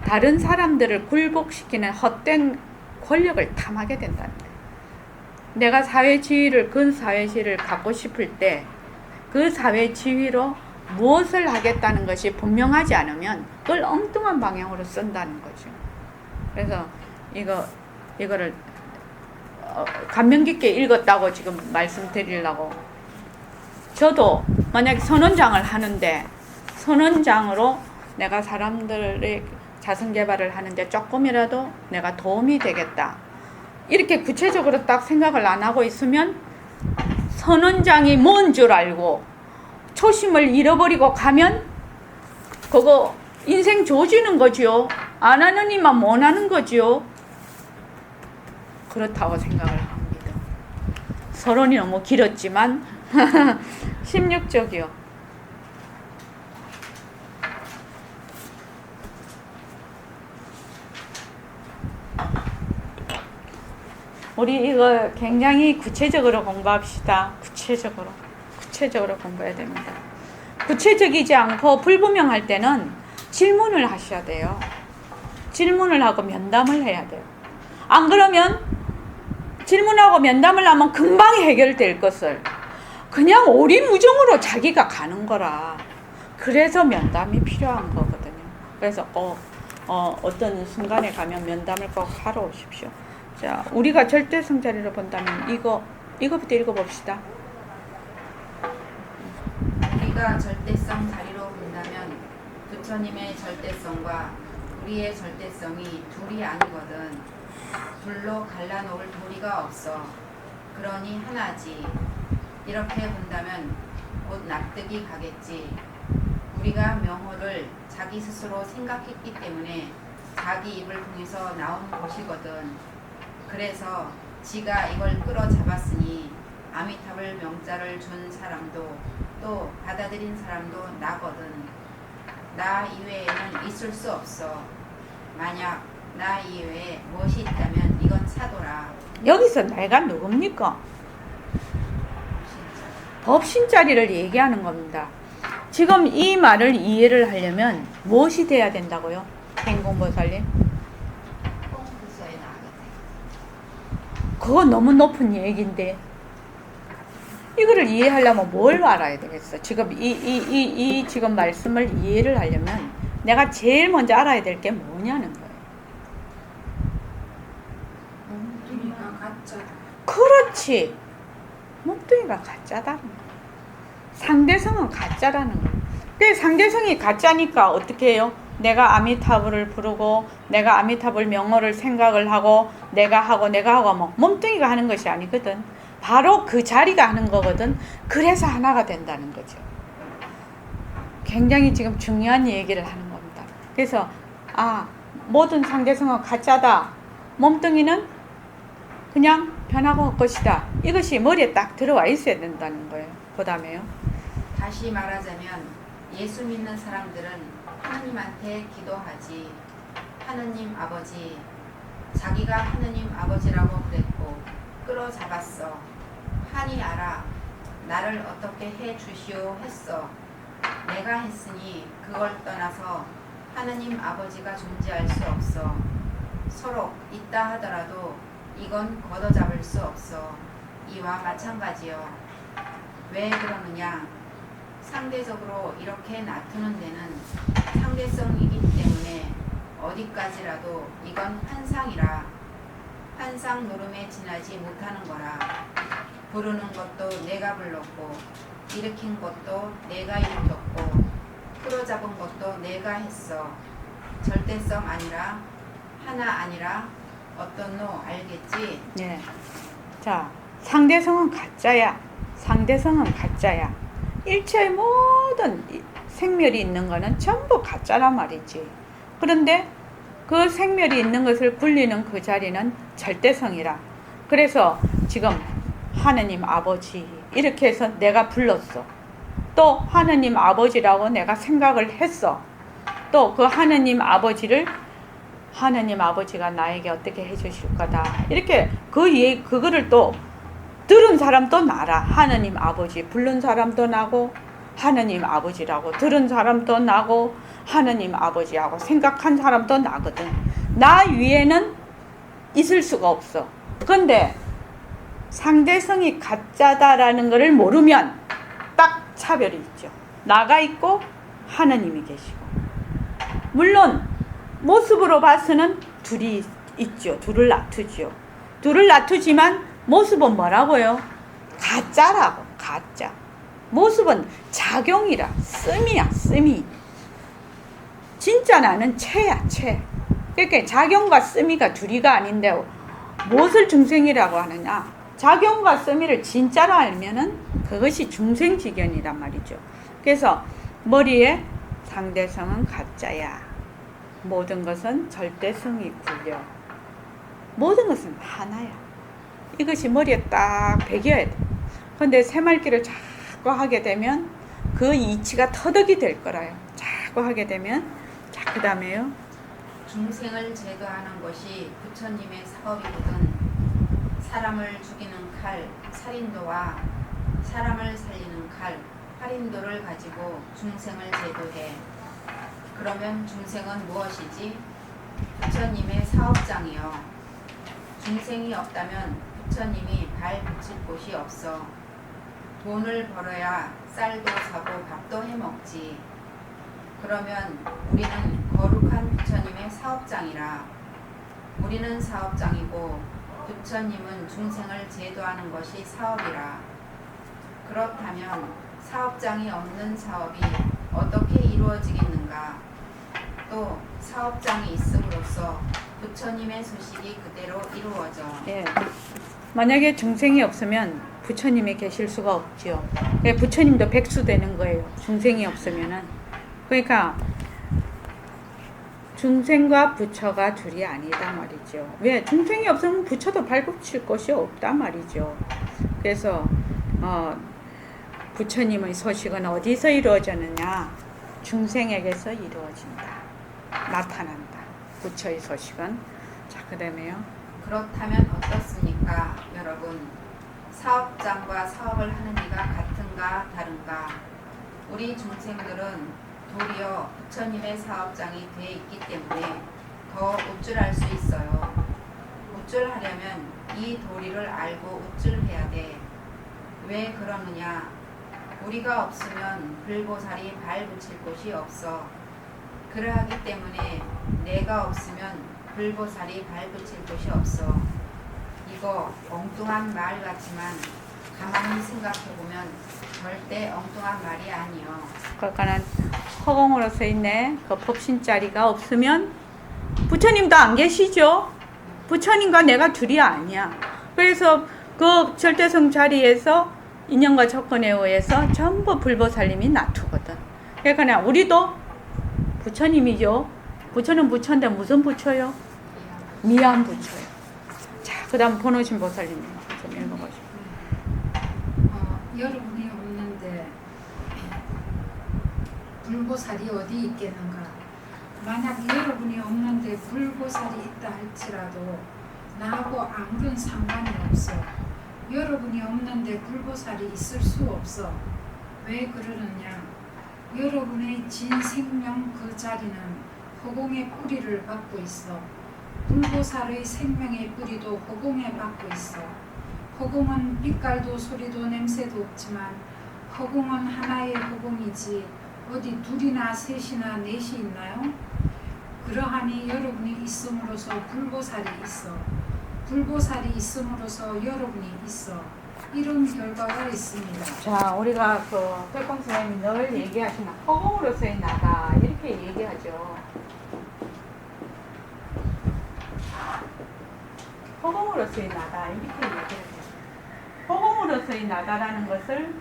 다른 사람들을 굴복시키는 헛된 권력을 탐하게 된다는 거예요. 내가 사회 지위를 그 사회 지위를 갖고 싶을 때 그 사회 지위로 무엇을 하겠다는 것이 분명하지 않으면 그걸 엉뚱한 방향으로 쓴다는 거죠. 그래서 이거를 감명 깊게 읽었다고 지금 말씀드리려고. 저도 만약에 선원장을 하는데 선원장으로 내가 사람들의 자선개발을 하는데 조금이라도 내가 도움이 되겠다. 이렇게 구체적으로 딱 생각을 안 하고 있으면 선원장이 뭔 줄 알고 초심을 잃어버리고 가면 그거 인생 조지는 거지요. 안 하는 이만 못 하는 거지요. 그렇다고 생각을 합니다. 서론이 너무 길었지만 16쪽이요. 우리 이거 굉장히 구체적으로 공부합시다. 구체적으로 공부해야 됩니다. 구체적이지 않고 불분명할 때는 질문을 하셔야 돼요. 질문을 하고 면담을 해야 돼요. 안 그러면 질문하고 면담을 하면 금방 해결될 것을 그냥 오리무중으로 자기가 가는 거라. 그래서 면담이 필요한 거거든요. 그래서 어떤 순간에 가면 면담을 꼭 하러 오십시오. 자, 우리가 절대성 자리로 본다면 이거부터 읽어봅시다. 우리가 절대성 자리로 본다면 부처님의 절대성과 우리의 절대성이 둘이 아니거든. 둘로 갈라놓을 도리가 없어. 그러니 하나지. 이렇게 본다면 곧 납득이 가겠지. 우리가 명호를 자기 스스로 생각했기 때문에 자기 입을 통해서 나온 것이거든. 그래서 지가 이걸 끌어잡았으니 아미탑을 명자를 준 사람도 또 받아들인 사람도 나거든. 나 이외에는 있을 수 없어. 만약 나 이외에 무엇이 있다면 이건 사도라. 여기서 내가 누굽니까? 법신자리를 얘기하는 겁니다. 지금 이 말을 이해를 하려면 무엇이 돼야 된다고요? 행공보살님? 뽕부서에 나가겠네. 그거 너무 높은 얘기인데 이거를 이해하려면 뭘 알아야 되겠어? 지금 이 지금 말씀을 이해를 하려면 내가 제일 먼저 알아야 될 게 뭐냐는 거예요. 몸뚱이가 가짜다. 그렇지. 몸뚱이가 가짜다는 거예요. 상대성은 가짜라는 거예요. 그 상대성이 가짜니까 어떻게 해요? 내가 아미타불을 부르고 내가 아미타불 명어를 생각을 하고 내가 하고 뭐 몸뚱이가 하는 것이 아니거든. 바로 그 자리가 하는 거거든. 그래서 하나가 된다는 거죠. 굉장히 지금 중요한 얘기를 하는 겁니다. 그래서 모든 상대성은 가짜다. 몸뚱이는 그냥 변하고 헛것이다. 이것이 머리에 딱 들어와 있어야 된다는 거예요. 그 다음에요. 다시 말하자면 예수 믿는 사람들은 하느님한테 기도하지. 하느님 아버지, 자기가 하느님 아버지라고 그랬고 끌어잡았어. 하니 알아. 나를 어떻게 해 주시오 했어. 내가 했으니 그걸 떠나서 하느님 아버지가 존재할 수 없어. 서로 있다 하더라도 이건 걷어잡을 수 없어. 이와 마찬가지요. 왜 그러느냐? 상대적으로 이렇게 나타는 데는 상대성이기 때문에 어디까지라도 이건 환상이라. 환상 노름에 지나지 못하는 거라. 부르는 것도 내가 불렀고 일으킨 것도 내가 일으켰고 풀어잡은 것도 내가 했어. 절대성 아니라 하나 아니라 어떤 노 알겠지? 네. 자, 상대성은 가짜야. 상대성은 가짜야. 일체의 모든 생멸이 있는 거는 전부 가짜란 말이지. 그런데 그 생멸이 있는 것을 굴리는 그 자리는 절대성이라. 그래서 지금 하느님 아버지 이렇게 해서 내가 불렀어. 또 하느님 아버지라고 내가 생각을 했어. 또 그 하느님 아버지를 하느님 아버지가 나에게 어떻게 해주실 거다. 이렇게 그거를 또 들은 사람도 나라. 하느님 아버지 부른 사람도 나고 하느님 아버지라고 들은 사람도 나고 하느님 아버지하고 생각한 사람도 나거든. 나 위에는 있을 수가 없어. 근데 상대성이 가짜다라는 것을 모르면 딱 차별이 있죠. 나가 있고 하느님이 계시고. 물론 모습으로 봐서는 둘이 있죠. 둘을 놔두죠. 둘을 놔두지만 모습은 뭐라고요? 가짜라고. 가짜. 모습은 작용이라. 씀이야. 씀이. 진짜 나는 체야. 체. 그러니까 작용과 씀이가 둘이가 아닌데 무엇을 중생이라고 하느냐? 작용과 씀이를 진짜로 알면은 그것이 중생지견이란 말이죠. 그래서 머리에 상대성은 가짜야. 모든 것은 절대성이 굴려. 모든 것은 하나야. 이것이 머리에 딱 배겨야 돼. 근데 새말기를 자꾸 하게 되면 그 이치가 터득이 될 거라요. 자꾸 하게 되면. 자, 그 다음에요. 중생을 제도하는 것이 부처님의 사업이거든. 사람을 죽이는 칼, 살인도와 사람을 살리는 칼, 살인도를 가지고 중생을 제도해. 그러면 중생은 무엇이지? 부처님의 사업장이요. 중생이 없다면 부처님이 발 붙일 곳이 없어. 돈을 벌어야 쌀도 사고 밥도 해먹지. 그러면 우리는 거룩한 부처님의 사업장이라. 우리는 사업장이고 부처님은 중생을 제도하는 것이 사업이라. 그렇다면 사업장이 없는 사업이 어떻게 이루어지겠는가? 또 사업장이 있음으로써 부처님의 소식이 그대로 이루어져. 예. 만약에 중생이 없으면 부처님이 계실 수가 없지요. 부처님도 백수 되는 거예요. 중생이 없으면은. 그러니까 중생과 부처가 둘이 아니다 말이죠. 왜? 중생이 없으면 부처도 발붙일 것이 없다 말이죠. 그래서 부처님의 소식은 어디서 이루어졌느냐? 중생에게서 이루어진다. 나타난다. 부처의 소식은. 자, 그 다음에요. 그렇다면 어떻습니까? 여러분, 사업장과 사업을 하는 이가 같은가 다른가? 우리 중생들은 도리어 부처님의 사업장이 되어 있기 때문에 더 우쭐할 수 있어요. 우쭐하려면 이 도리를 알고 우쭐해야 돼. 왜 그러느냐? 우리가 없으면 불보살이 발 붙일 곳이 없어. 그러하기 때문에 내가 없으면 불보살이 발 붙일 곳이 없어. 이거 엉뚱한 말 같지만 가만히 생각해보면 절대 엉뚱한 말이 아니요. 그러니까는 허공으로 서 있네. 그 법신자리가 없으면 부처님도 안 계시죠. 부처님과 내가 둘이 아니야. 그래서 그 절대성 자리에서 인연과 조건에 의해서 전부 불보살님이 놔두거든. 그러니까 우리도 부처님이죠. 부처는 부처인데 무슨 부처요? 미안 부처요. 자, 그 다음 번호신 보살님 좀 읽어보시죠. 여러분이 없는데 불보살이 어디 있겠는가? 만약 여러분이 없는데 불보살이 있다 할지라도 나하고 아무런 상관이 없어. 여러분이 없는데 불보살이 있을 수 없어. 왜 그러느냐? 여러분의 진 생명 그 자리는 허공의 뿌리를 받고 있어. 불보살의 생명의 뿌리도 허공에 받고 있어. 허공은 빛깔도 소리도 냄새도 없지만 허공은 하나의 허공이지 어디 둘이나 셋이나 넷이 있나요? 그러하니 여러분이 있음으로써 불보살이 있어. 불보살이 있음으로써 여러분이 있어. 이런 결과가 있습니다. 자, 우리가 그 백공 선생님이 늘 얘기하시는 허공으로서의 나다 이렇게 얘기하죠. 허공으로서의 나다 이렇게 얘기해요. 허공으로서의 나다라는 것을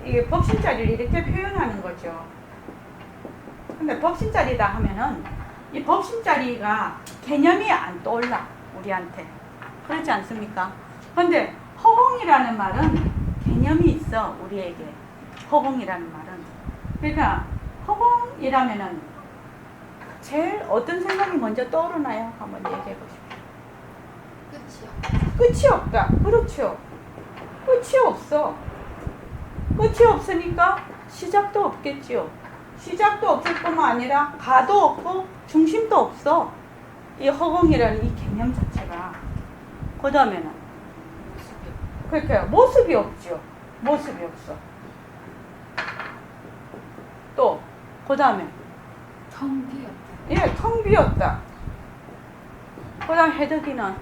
이게 법신자리를 이렇게 표현하는 거죠. 근데 법신자리다 하면은 이 법신자리가 개념이 안 떠올라 우리한테. 그렇지 않습니까? 근데 허공이라는 말은 개념이 있어 우리에게. 허공이라는 말은. 그러니까 허공이라면은 제일 어떤 생각이 먼저 떠오르나요? 한번 얘기해 보십시오. 끝이요. 끝이 없다. 그렇죠. 끝이 없어. 끝이 없으니까 시작도 없겠지요. 시작도 없을 뿐만 아니라 가도 없고 중심도 없어. 이 허공이라는 이 개념 자체가. 그 다음에는 그러니까 모습이 없죠. 모습이 없어. 또 그 다음에 텅 비었다. 예, 텅 비었다. 그 다음 해덕이는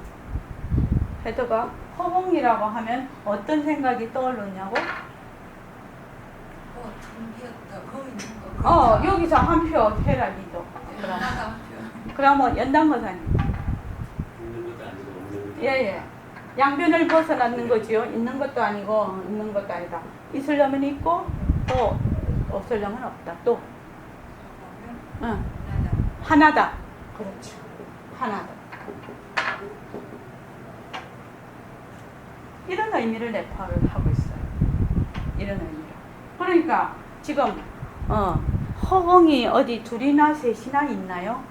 해덕가 허공이라고 하면 어떤 생각이 떠오르냐고? 텅 비었다. 거기 있는 거. 여기서 한 표 해라 니도. 그럼. 그러면 연단거사님. 있는 것도 아니고 없는 것도 예예. 양변을 벗어나는 거지요. 있는 것도 아니고 있는 것도 아니다. 있으려면 있고 또 없으려면 없다. 또 응. 하나다. 그렇죠. 하나다. 이런 의미를 내포를 하고 있어요. 이런 의미로. 그러니까 지금 허공이 어디 둘이나 셋이나 있나요?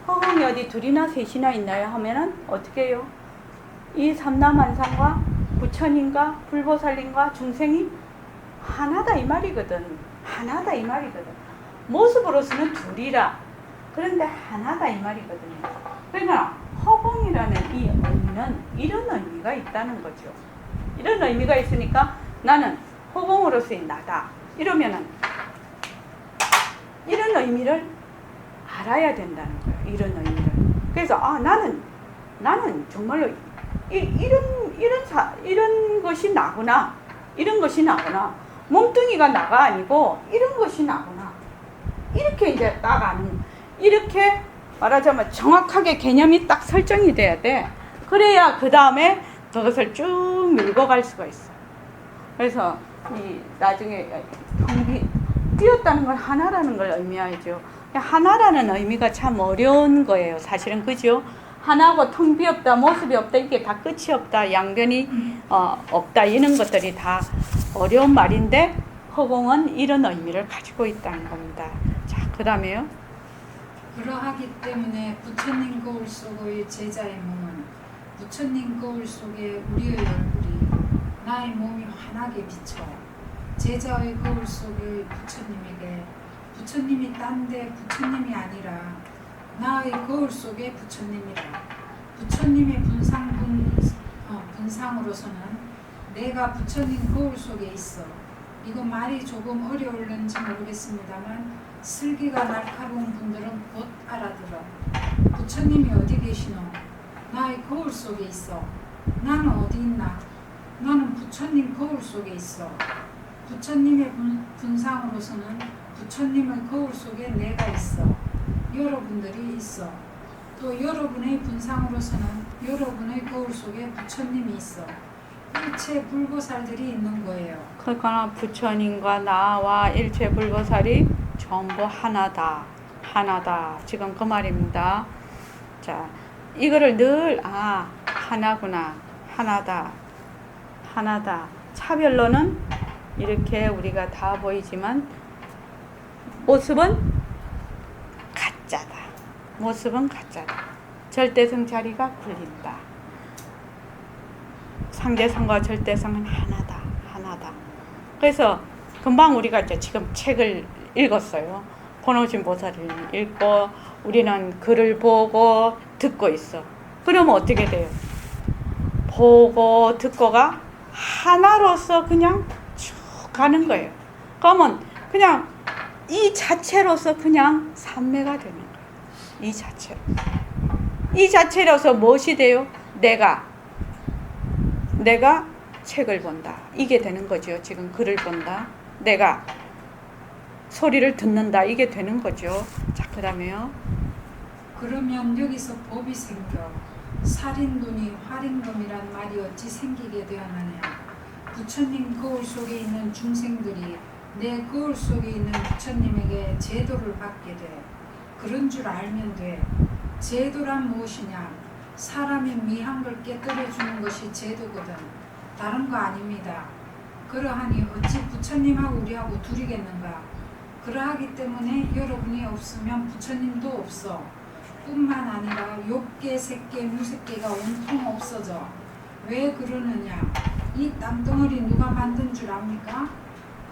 허공이 어디 둘이나 셋이나 있나요? 하면은 어떻게 해요? 이 삼라만상과 부처님과 불보살님과 중생이 하나다 이 말이거든. 하나다 이 말이거든. 모습으로서는 둘이라. 그런데 하나다 이 말이거든요. 그러니까 허공이라는 이 의미는 이런 의미가 있다는 거죠. 이런 의미가 있으니까 나는 허공으로서의 나다. 이러면은 이런 의미를 알아야 된다는 거예요. 이런 의미를. 그래서 나는 정말로 이런 것이 나구나. 이런 것이 나구나. 몸뚱이가 나가 아니고 이런 것이 나구나. 이렇게 이제 딱 아는, 이렇게 말하자면 정확하게 개념이 딱 설정이 돼야 돼. 그래야 그 다음에 그것을 쭉 밀고 갈 수가 있어. 그래서 이 나중에 띄었다는 건 하나라는 걸 의미하죠. 하나라는 의미가 참 어려운 거예요. 사실은 그죠? 하나고 텅 비었다, 모습이 없다, 이게 다 끝이 없다, 양변이 없다, 이런 것들이 다 어려운 말인데 허공은 이런 의미를 가지고 있다는 겁니다. 자, 그 다음에요. 그러하기 때문에 부처님 거울 속의 제자의 몸은 부처님 거울 속에 우리의 얼굴이 나의 몸이 환하게 비쳐 제자의 거울 속의 부처님에게 부처님이 딴데 부처님이 아니라 나의 거울 속에 부처님이라 부처님의 분상으로서는 내가 부처님 거울 속에 있어. 이거 말이 조금 어려울는지 모르겠습니다만 슬기가 날카로운 분들은 곧 알아들어. 부처님이 어디 계시노? 나의 거울 속에 있어. 나는 어디 있나? 나는 부처님 거울 속에 있어. 부처님의 분상으로서는 부처님의 거울 속에 내가 있어. 여러분들이 있어. 또 여러분의 분상으로서는 여러분의 거울 속에 부처님이 있어. 일체 불보살들이 있는 거예요. 그러니까 부처님과 나와 일체 불보살이 전부 하나다. 하나다. 지금 그 말입니다. 자, 이거를 늘 하나구나. 하나다. 하나다. 차별로는 이렇게 우리가 다 보이지만 모습은 가짜다. 모습은 가짜다. 절대성 자리가 굴린다. 상대성과 절대성은 하나다. 하나다. 그래서 금방 우리가 이제 지금 책을 읽었어요. 권오진 보살을 읽고 우리는 글을 보고 듣고 있어. 그러면 어떻게 돼요? 보고 듣고가 하나로서 그냥 쭉 가는 거예요. 그러면 그냥 이 자체로서 그냥 삼매가 되는 거예요. 이 자체로. 이 자체로서 무엇이 돼요? 내가 책을 본다. 이게 되는 거죠. 지금 글을 본다. 내가 소리를 듣는다. 이게 되는 거죠. 자, 그 다음에요. 그러면 여기서 법이 생겨 살인돈이 활임금이란 말이 어찌 생기게 되었느냐. 부처님 거울 속에 있는 중생들이 내 거울 속에 있는 부처님에게 제도를 받게 돼. 그런 줄 알면 돼. 제도란 무엇이냐? 사람이 미한 걸 깨뜨려주는 것이 제도거든. 다른 거 아닙니다. 그러하니 어찌 부처님하고 우리하고 둘이겠는가? 그러하기 때문에 여러분이 없으면 부처님도 없어. 뿐만 아니라 욕계, 색계, 무색계가 온통 없어져. 왜 그러느냐? 이 땅덩어리 누가 만든 줄 압니까?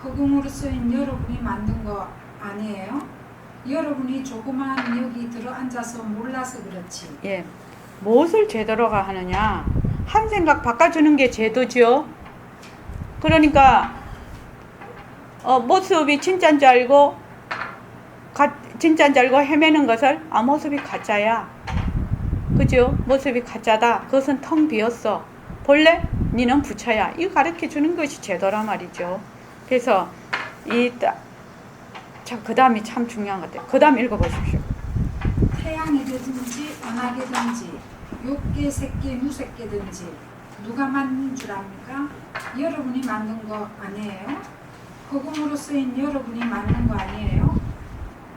허공으로 쓰인 여러분이 만든 거 아니에요? 여러분이 조그마한 여기 들어앉아서 몰라서 그렇지. 예. 무엇을 제도로가 하느냐? 한 생각 바꿔주는 게 제도죠. 그러니까 모습이 진짜인 줄 알고 진짜인 줄 알고 헤매는 것을 모습이 가짜야. 그죠? 모습이 가짜다. 그것은 텅 비었어. 본래 니는 부처야. 이거 가르쳐주는 것이 제도란 말이죠. 그래서 그 다음이 참 중요한 것 같아요. 그 다음 읽어보십시오. 태양이 되든지 은하계든지 욕계, 색계, 무색계든지 누가 만든 줄 압니까? 여러분이 만든 거 아니에요? 허공으로 쓰인 여러분이 만든 거 아니에요?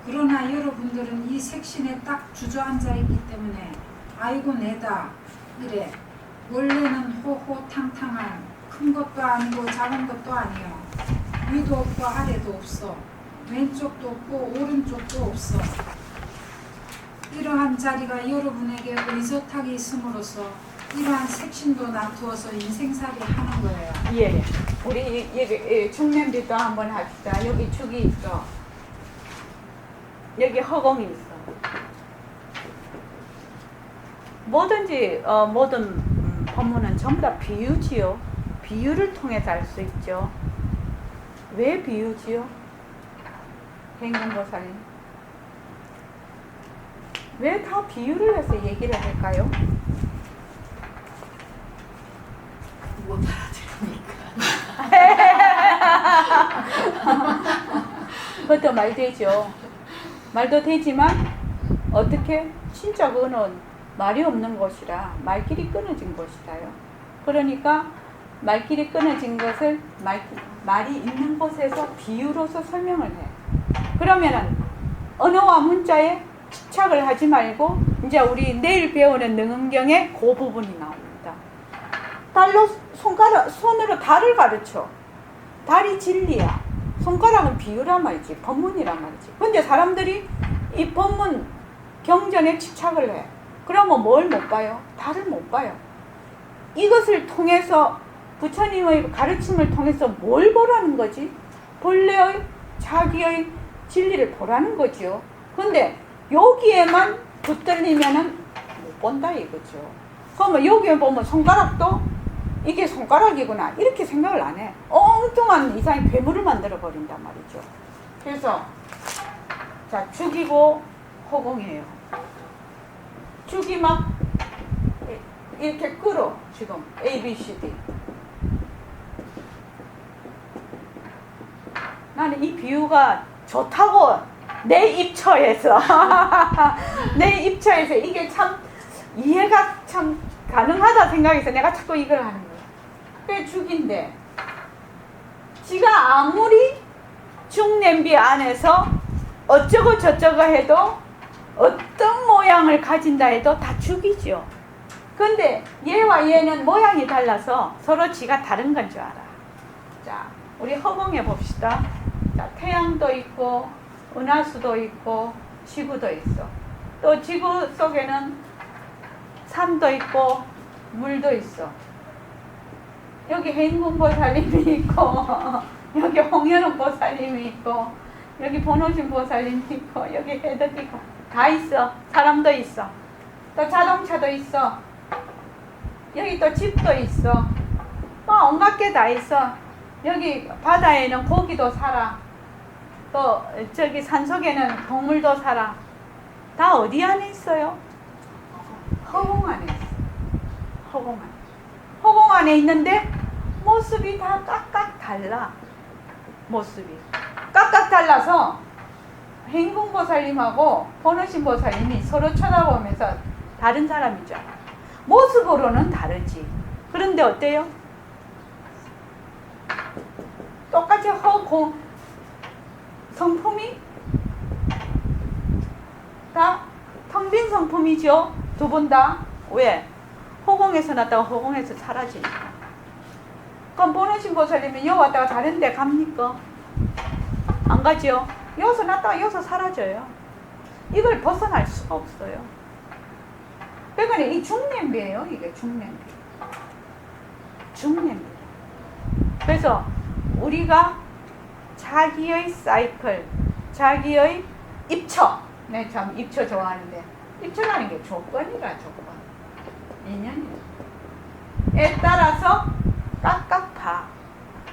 그러나 여러분들은 이 색신에 딱 주저앉아 있기 때문에 아이고 내다 이래. 원래는 호호탕탕한 큰 것도 아니고 작은 것도 아니요. 위도 없고 아래도 없어. 왼쪽도 없고 오른쪽도 없어. 이러한 자리가 여러분에게 의젓하게 있음으로써 이러한 색신도 놔두어서 인생살이 하는 거예요. 예. 우리 여기 축면비도 한번 합시다. 여기 축이 있어. 여기 허공이 있어. 뭐든지 모든 법문은 전부 다 비유지요. 비유를 통해서 알 수 있죠. 왜 비유지요? 행동보살님. 왜 다 비유를 해서 얘기를 할까요? 못 알아들으니까. 그것도 말 되죠. 말도 되지만 어떻게 진짜 그거는 말이 없는 것이라 말길이 끊어진 것이라요. 그러니까 말길이 끊어진 것을 말이 있는 곳에서 비유로서 설명을 해. 그러면은 언어와 문자에 집착을 하지 말고 이제 우리 내일 배우는 능음경의 그 부분이 나옵니다. 달로 손으로 달을 가르쳐. 달이 진리야. 손가락은 비유란 말이지. 법문이란 말이지. 근데 사람들이 이 법문 경전에 집착을 해. 그러면 뭘 못 봐요? 달을 못 봐요. 이것을 통해서 부처님의 가르침을 통해서 뭘 보라는 거지? 본래의 자기의 진리를 보라는 거죠. 근데 여기에만 붙들리면은 못 본다 이거죠. 그러면 여기에 보면 손가락도 이게 손가락이구나 이렇게 생각을 안 해. 엉뚱한 이상의 괴물을 만들어 버린단 말이죠. 그래서 자 죽이고 허공이에요. 죽이 막 이렇게 끌어 지금 A, B, C, D. 나는 이 비유가 좋다고 내 입처에서 내 입처에서 이게 참 이해가 참 가능하다 생각해서 내가 자꾸 이걸 하는 거야. 그게 죽인데 지가 아무리 죽냄비 안에서 어쩌고 저쩌고 해도 어떤 모양을 가진다 해도 다 죽이죠. 근데 얘와 얘는 모양이 달라서 서로 지가 다른 건 줄 알아. 자, 우리 허공에 봅시다. 자, 태양도 있고 은하수도 있고 지구도 있어. 또 지구 속에는 산도 있고 물도 있어. 여기 해인군보살님이 있고 여기 홍현옥 보살님이 있고 여기 번호신 보살님이 있고 여기 해덕이고 다 있어. 사람도 있어. 또 자동차도 있어. 여기 또 집도 있어. 뭐 온갖 게 다 있어. 여기 바다에는 고기도 살아. 또 저기 산속에는 동물도 살아. 다 어디 안에 있어요? 허공 안에 있어. 허공 안에. 허공 안에 있는데 모습이 다 각각 달라. 모습이 각각 달라서 행궁보살님하고 번호신보살님이 서로 쳐다보면서 다른 사람이죠. 모습으로는 다르지. 그런데 어때요? 똑같이 성품이 다 텅 빈 성품이죠. 두 분 다. 왜? 허공에서 났다가 허공에서 사라지니까. 그럼 번호신보살님은 여기 왔다가 다른 데 갑니까? 안 가죠. 여기서 났다가 여기서 사라져요. 이걸 벗어날 수가 없어요. 그러니까 이 중냄비예요. 이게 중냄비. 중냄비. 그래서 우리가 자기의 사이클, 자기의 입처, 네, 참 입처 좋아하는데 입처라는 게 조건이라 조건. 인연이에 따라서 깍깍 봐.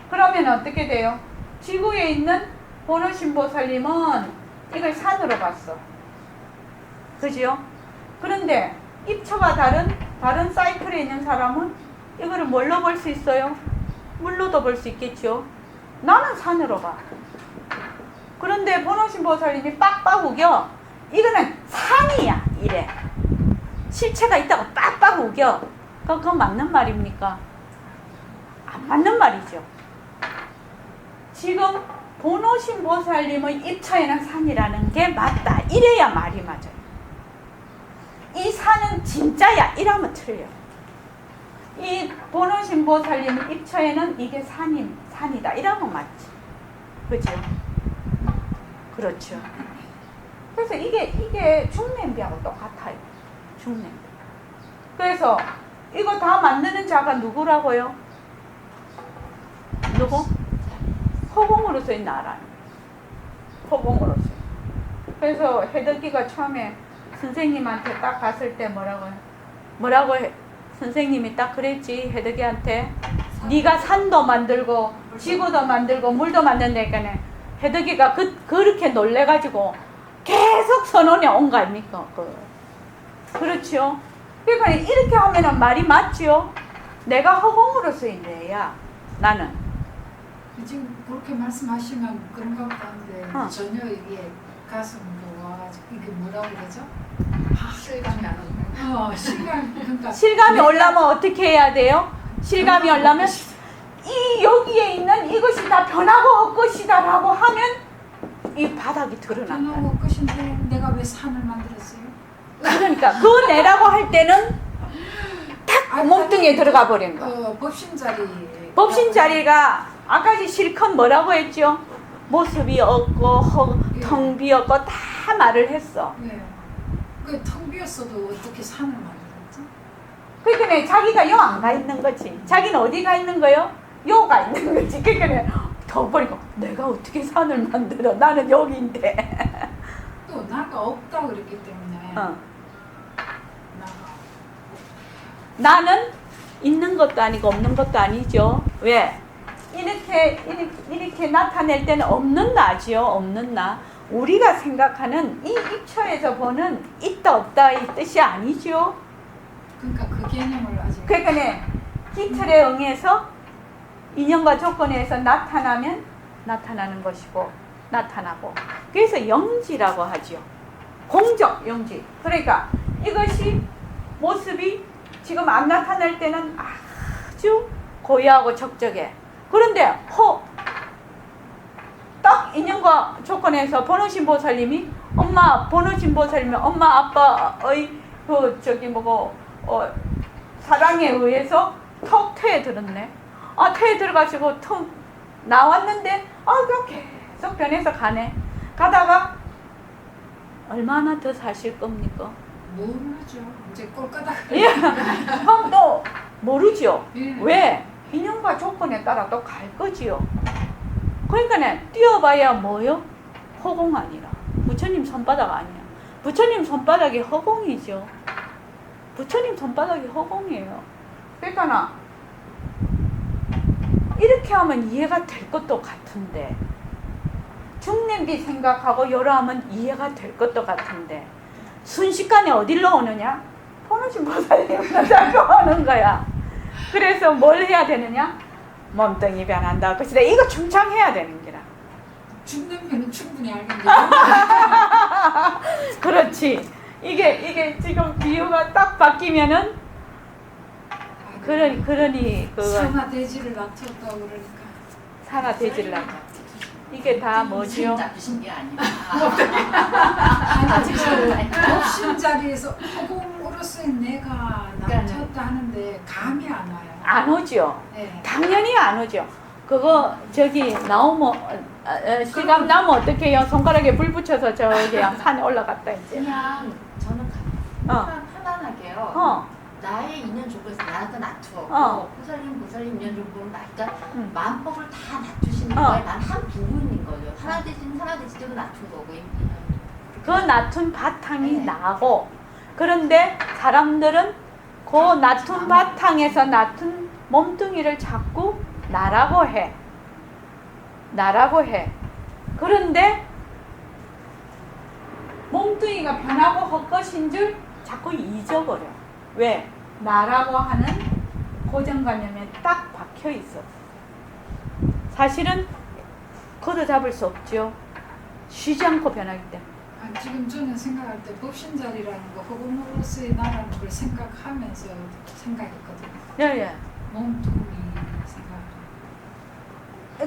그러면 어떻게 돼요? 지구에 있는 번호신보살님은 이걸 산으로 봤어. 그지요? 그런데 입처가 다른 사이클에 있는 사람은 이거를 뭘로 볼 수 있어요? 물로도 볼 수 있겠죠. 나는 산으로 봐. 그런데 번호신보살님이 빡빡 우겨. 이거는 산이야 이래. 실체가 있다고 빡빡 우겨. 그건 맞는 말입니까? 안 맞는 말이죠. 지금 번호신보살님의 입처에는 산이라는 게 맞다. 이래야 말이 맞아요. 이 산은 진짜야 이러면 틀려. 이 번호신보살님 입처에는 이게 산이다 이러면 맞지. 그죠? 그렇죠. 그래서 이게 중냄비하고 똑같아요. 중냄비. 그래서 이거 다 만드는 자가 누구라고요? 누구? 허공으로서의 나라는. 허공으로서. 그래서 해덕이가 처음에 선생님한테 딱 갔을 때 뭐라고 해? 선생님이 딱 그랬지. 해덕이한테 네가 산도 만들고 지구도 만들고 물도 만든다니까 해덕이가 그렇게 놀래가지고 계속 선원에 온 거 아닙니까? 그렇죠. 그러니까 이렇게 하면은 말이 맞죠. 내가 허공으로서의 내야 나는. 지금 그렇게 말씀하시면 그런가 보다 한데 전혀 이게 가슴도 와가지고 이게 뭐라고 그러죠? 실감이 안 오는 실감 그러니까 실감이 오려면 어떻게 해야 돼요? 실감이 오려면 이 여기에 있는 이것이 다 변하고 헛것이다라고 하면 이 바닥이 드러난다. 변하고 끝인데 내가 왜 산을 만들었어요? 그러니까 그 내라고 할 때는 딱 몸뚱이에 들어가 버린 거. 그 법신자리. 법신자리가 아까 실컷 뭐라고 했죠? 모습이 없고 텅 비었고 다 말을 했어. 네. 그텅 비었어도 어떻게 산을 만들었지? 그러니까 자기가 요 안 가 있는 거지. 자기는 어디 가 있는 거요? 요 가 있는 거지. 그러니까 더 버리고 내가 어떻게 산을 만들어? 나는 여기인데. 또 나가 없다 그랬기 때문에 어. 나가. 나는 있는 것도 아니고 없는 것도 아니죠. 왜? 이렇게 나타낼 때는 없는 나지요. 없는 나. 우리가 생각하는 이 입처에서 보는 있다 없다 이 뜻이 아니죠. 그러니까 그 개념을 아직. 그러니까 기틀에 응해서 인연과 조건에서 나타나면 나타나는 것이고 나타나고 그래서 영지라고 하죠. 공적 영지. 그러니까 이것이 모습이 지금 안 나타날 때는 아주 고요하고 적적해. 그런데 딱 인연과 조건에서 번호신보살님이 엄마 아빠의 사랑에 의해서 턱 퇴에 들었네. 퇴에 들어가지고 턱 나왔는데 그냥 계속 변해서 가네. 가다가 얼마나 더 사실 겁니까? 모르죠. 이제 꼴까닥. 형도 모르죠. 예. 왜? 인연과 조건에 따라 또 갈 거지요. 그러니까 뛰어봐야 뭐요? 허공 아니라 부처님 손바닥 아니야. 부처님 손바닥이 허공이죠. 부처님 손바닥이 허공이에요. 그러니까 이렇게 하면 이해가 될 것도 같은데 중냄비 생각하고 여러 하면 이해가 될 것도 같은데 순식간에 어디로 오느냐? 포노신 보살님을 작용하는 거야. 그래서 뭘 해야 되느냐? 몸뚱이 변한다. 그치다 이거 충창해야 되는 기라. 죽는 배는 충분히 알겠는데. 그렇지. 이게 지금 비유가 딱 바뀌면은 그러니 그거 산화대지를 낮췄다고 그러니까. 산화 되지를 않아. 이게 다 뭐지요? 잡히신 게 아니라. 아니 지금 법신자리에서 허공으로서의 내가 낮췄다 하는데 감이 안 와요. 안 오죠. 네. 당연히 안 오죠. 그거 저기 나오면 실감 나면 어떻게 해요? 손가락에 불 붙여서 저기 산에 올라갔다 이제. 그냥 저는 편안하게요. 나의 인연 조건에서 나한테 놔두었고 보살님 인연 조건을 그러니까 마음법을 다 낮추시는 거예요. 난 한 부분인 거죠. 하나 대지도 낮춘 거고. 그 낮춘 바탕이 네. 나고 그런데 사람들은 그 낮춘 바탕에서 낮춘 몸뚱이를 자꾸 나라고 해. 그런데 몸뚱이가 변하고 헛것인 줄 자꾸 잊어버려. 왜? 나라고 하는 고정관념에 딱 박혀 있어. 사실은 걷어잡을 수 없죠. 쉬지 않고 변하기 때문에. 지금 저는 생각할 때 법신자리라는 거 허공으로서의 나라는 걸 생각하면서 생각했거든요. 예. 몸뚱이 생각.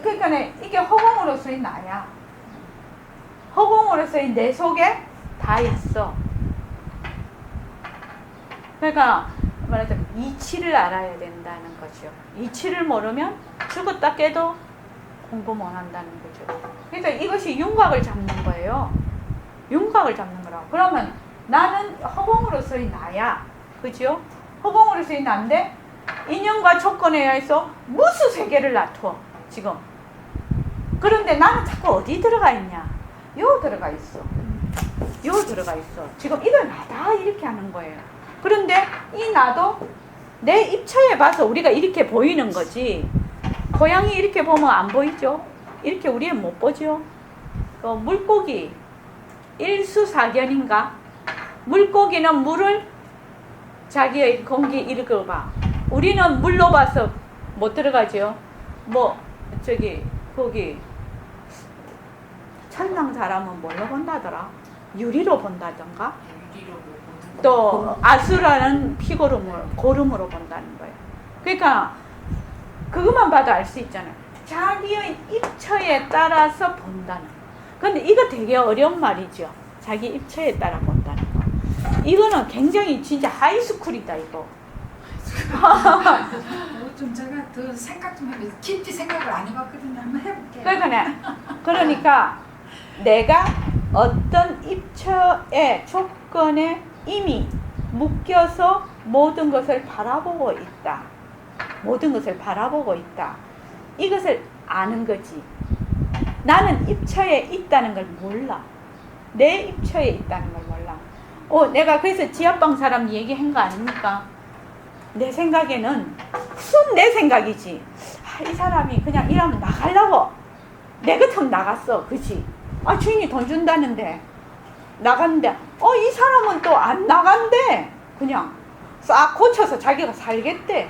그러니까 이게 허공으로서의 나야. 허공으로서의 내 속에 다 있어. 그러니까 말하자면 이치를 알아야 된다는 거죠. 이치를 모르면 죽었다 깨도 공부 못 한다는 거죠. 그래서 이것이 윤곽을 잡는 거예요. 윤곽을 잡는 거라고. 그러면 나는 허공으로서의 나야. 그죠? 허공으로서의 나인데 인연과 조건에 의해서 무수 세계를 놔둬. 지금. 그런데 나는 자꾸 어디 들어가 있냐? 요 들어가 있어. 지금 이걸 나다 이렇게 하는 거예요. 그런데 이 나도 내 입처에 봐서 우리가 이렇게 보이는 거지. 고양이 이렇게 보면 안 보이죠? 이렇게 우리는 못 보죠? 물고기 일수사견인가? 물고기는 물을 자기의 공기 읽어봐. 우리는 물로 봐서 못 들어가죠? 거기 천상 사람은 뭘로 본다더라? 유리로 본다던가? 또 아수라는 피고름으로 고름으로 본다는 거예요. 그러니까 그것만 봐도 알 수 있잖아요. 자기의 입처에 따라서 본다는 거. 근데 이거 되게 어려운 말이죠. 자기 입처에 따라 본다는 거. 이거는 굉장히 진짜 하이스쿨이다 이거. 좀 제가 더 생각 좀 해보세요. 깊이 생각을 안 해봤거든요. 한번 해볼게요. 그러니까 내가 어떤 입처의 조건에 이미 묶여서 모든 것을 바라보고 있다. 모든 것을 바라보고 있다. 이것을 아는 거지. 나는 입처에 있다는 걸 몰라. 내 입처에 있다는 걸 몰라. 내가 그래서 지하방 사람 얘기한 거 아닙니까? 내 생각에는 순 내 생각이지. 이 사람이 그냥 이러면 나가려고. 내 같으면 나갔어. 그치? 주인이 돈 준다는데 나갔는데 이 사람은 또 안 나간대. 그냥 싹 고쳐서 자기가 살겠대.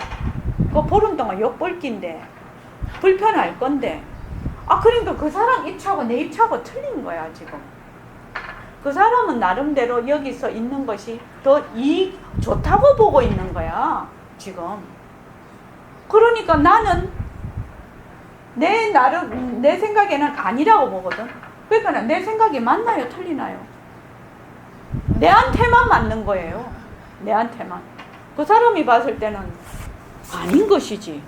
그 보름 동안 욕볼 낀데 불편할 건데. 그러니까 그 사람 입차하고 내 입차하고 틀린 거야 지금. 그 사람은 나름대로 여기서 있는 것이 더 좋다고 보고 있는 거야 지금. 그러니까 나는 내 생각에는 아니라고 보거든. 그러니까 내 생각이 맞나요 틀리나요? 내한테만 맞는 거예요. 내한테만. 그 사람이 봤을 때는 아닌 것이지.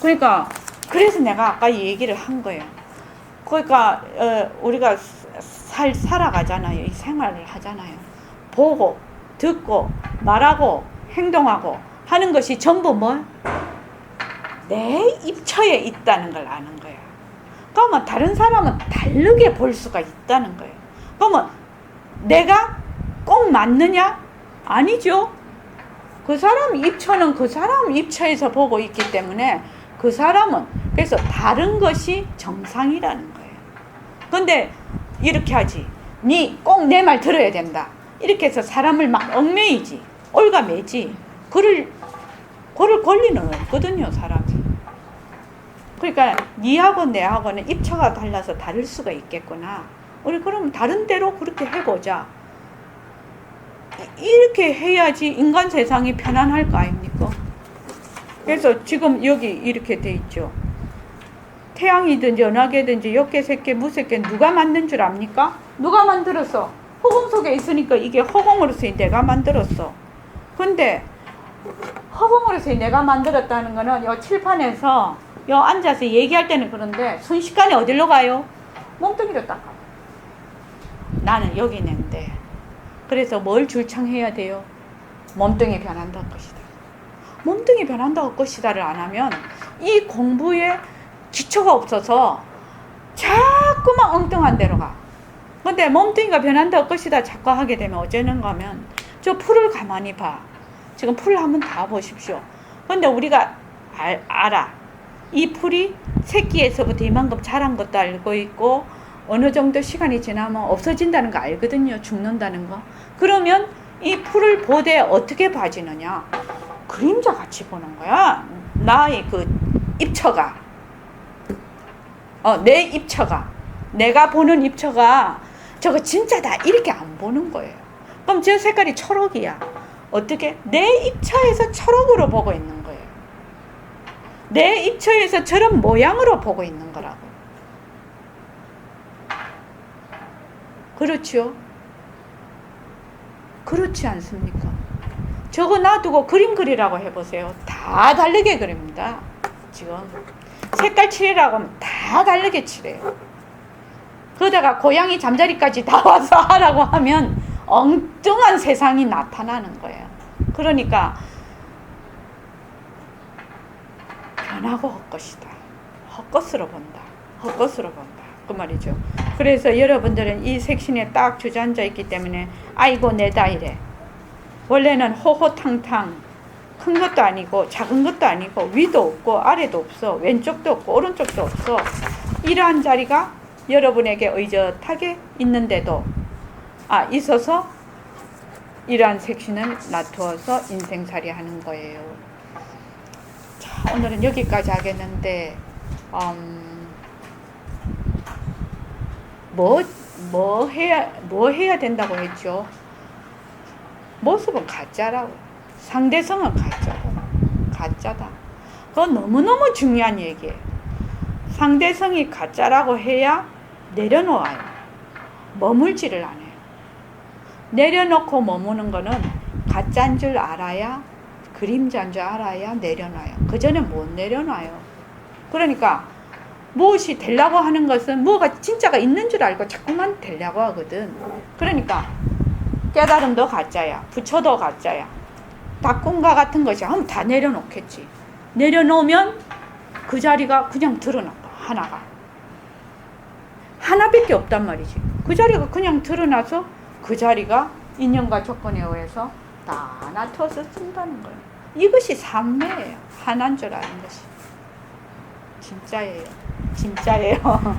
그러니까 그래서 내가 아까 이 얘기를 한 거예요. 그러니까 우리가 살아가잖아요. 이 생활을 하잖아요. 보고 듣고 말하고 행동하고 하는 것이 전부 뭐? 내 입처에 있다는 걸 아는 거예요. 그러면 다른 사람은 다르게 볼 수가 있다는 거예요. 그러면 내가 꼭 맞느냐? 아니죠. 그 사람 입처는 그 사람 입처에서 보고 있기 때문에 그 사람은 그래서 다른 것이 정상이라는 거예요. 근데 이렇게 하지. 니 꼭 내 말 들어야 된다. 이렇게 해서 사람을 막 얽매이지. 올가매지. 그럴 권리는 없거든요, 사람이. 그러니까 니하고 내하고는 입처가 달라서 다를 수가 있겠구나. 우리 그럼 다른 대로 그렇게 해보자. 이렇게 해야지 인간 세상이 편안할 거 아닙니까? 그래서 지금 여기 이렇게 돼 있죠. 태양이든지 연하계든지 역계, 색계, 무색계 누가 만든 줄 압니까? 누가 만들었어? 허공 속에 있으니까 이게 허공으로서 내가 만들었어. 근데 허공으로서 내가 만들었다는 거는 요 칠판에서 요 앉아서 얘기할 때는 그런데 순식간에 어디로 가요? 몸뚱이로 딱 가요. 나는 여기 있는데. 그래서 뭘 줄창해야 돼요? 몸뚱이 변한다 할 것이다. 몸뚱이 변한다 할 것이다를 안 하면 이 공부에 기초가 없어서 자꾸만 엉뚱한 데로 가. 근데 몸뚱이가 변한다 할 것이다 자꾸 하게 되면 어쩌는가 하면 저 풀을 가만히 봐. 지금 풀을 한번 다 보십시오. 근데 우리가 알아. 이 풀이 새끼에서부터 이만큼 자란 것도 알고 있고 어느 정도 시간이 지나면 없어진다는 거 알거든요. 죽는다는 거. 그러면 이 풀을 보되 어떻게 봐지느냐. 그림자 같이 보는 거야. 나의 그 입처가. 내 입처가. 내가 보는 입처가 저거 진짜다. 이렇게 안 보는 거예요. 그럼 저 색깔이 초록이야. 어떻게? 내 입처에서 초록으로 보고 있는 거예요. 내 입처에서 저런 모양으로 보고 있는 거라고. 그렇죠? 그렇지 않습니까? 저거 놔두고 그림 그리라고 해보세요. 다 다르게 그립니다. 지금 색깔 칠이라고 하면 다 다르게 칠해요. 그러다가 고양이 잠자리까지 다 와서 하라고 하면 엉뚱한 세상이 나타나는 거예요. 그러니까 변하고 헛것이다. 헛것으로 본다. 헛것으로 본다. 그 말이죠. 그래서 여러분들은 이 색신에 딱 주저앉아 있기 때문에 아이고 내다 이래. 원래는 호호탕탕 큰 것도 아니고 작은 것도 아니고 위도 없고 아래도 없어. 왼쪽도 없고 오른쪽도 없어. 이러한 자리가 여러분에게 의젓하게 있는데도 있어서 이러한 색신을 놔두어서 인생살이 하는 거예요. 자, 오늘은 여기까지 하겠는데 뭐 해야 된다고 했죠? 모습은 가짜라고. 상대성은 가짜고. 가짜다. 그건 너무너무 중요한 얘기예요. 상대성이 가짜라고 해야 내려놓아요. 머물지를 않아요. 내려놓고 머무는 거는 가짜인 줄 알아야, 그림자인 줄 알아야 내려놔요. 그 전에 못 내려놔요. 그러니까 무엇이 되려고 하는 것은 뭐가 진짜가 있는 줄 알고 자꾸만 되려고 하거든. 그러니까 깨달음도 가짜야, 부처도 가짜야, 닭꿈과 같은 것이 하면 다 내려놓겠지. 내려놓으면 그 자리가 그냥 드러난 거야. 하나밖에 없단 말이지. 그 자리가 그냥 드러나서 그 자리가 인연과 조건에 의해서 다 나눠서 쓴다는 거예요. 이것이 삼매예요. 하나인 줄 아는 것이. 진짜예요. 진짜예요.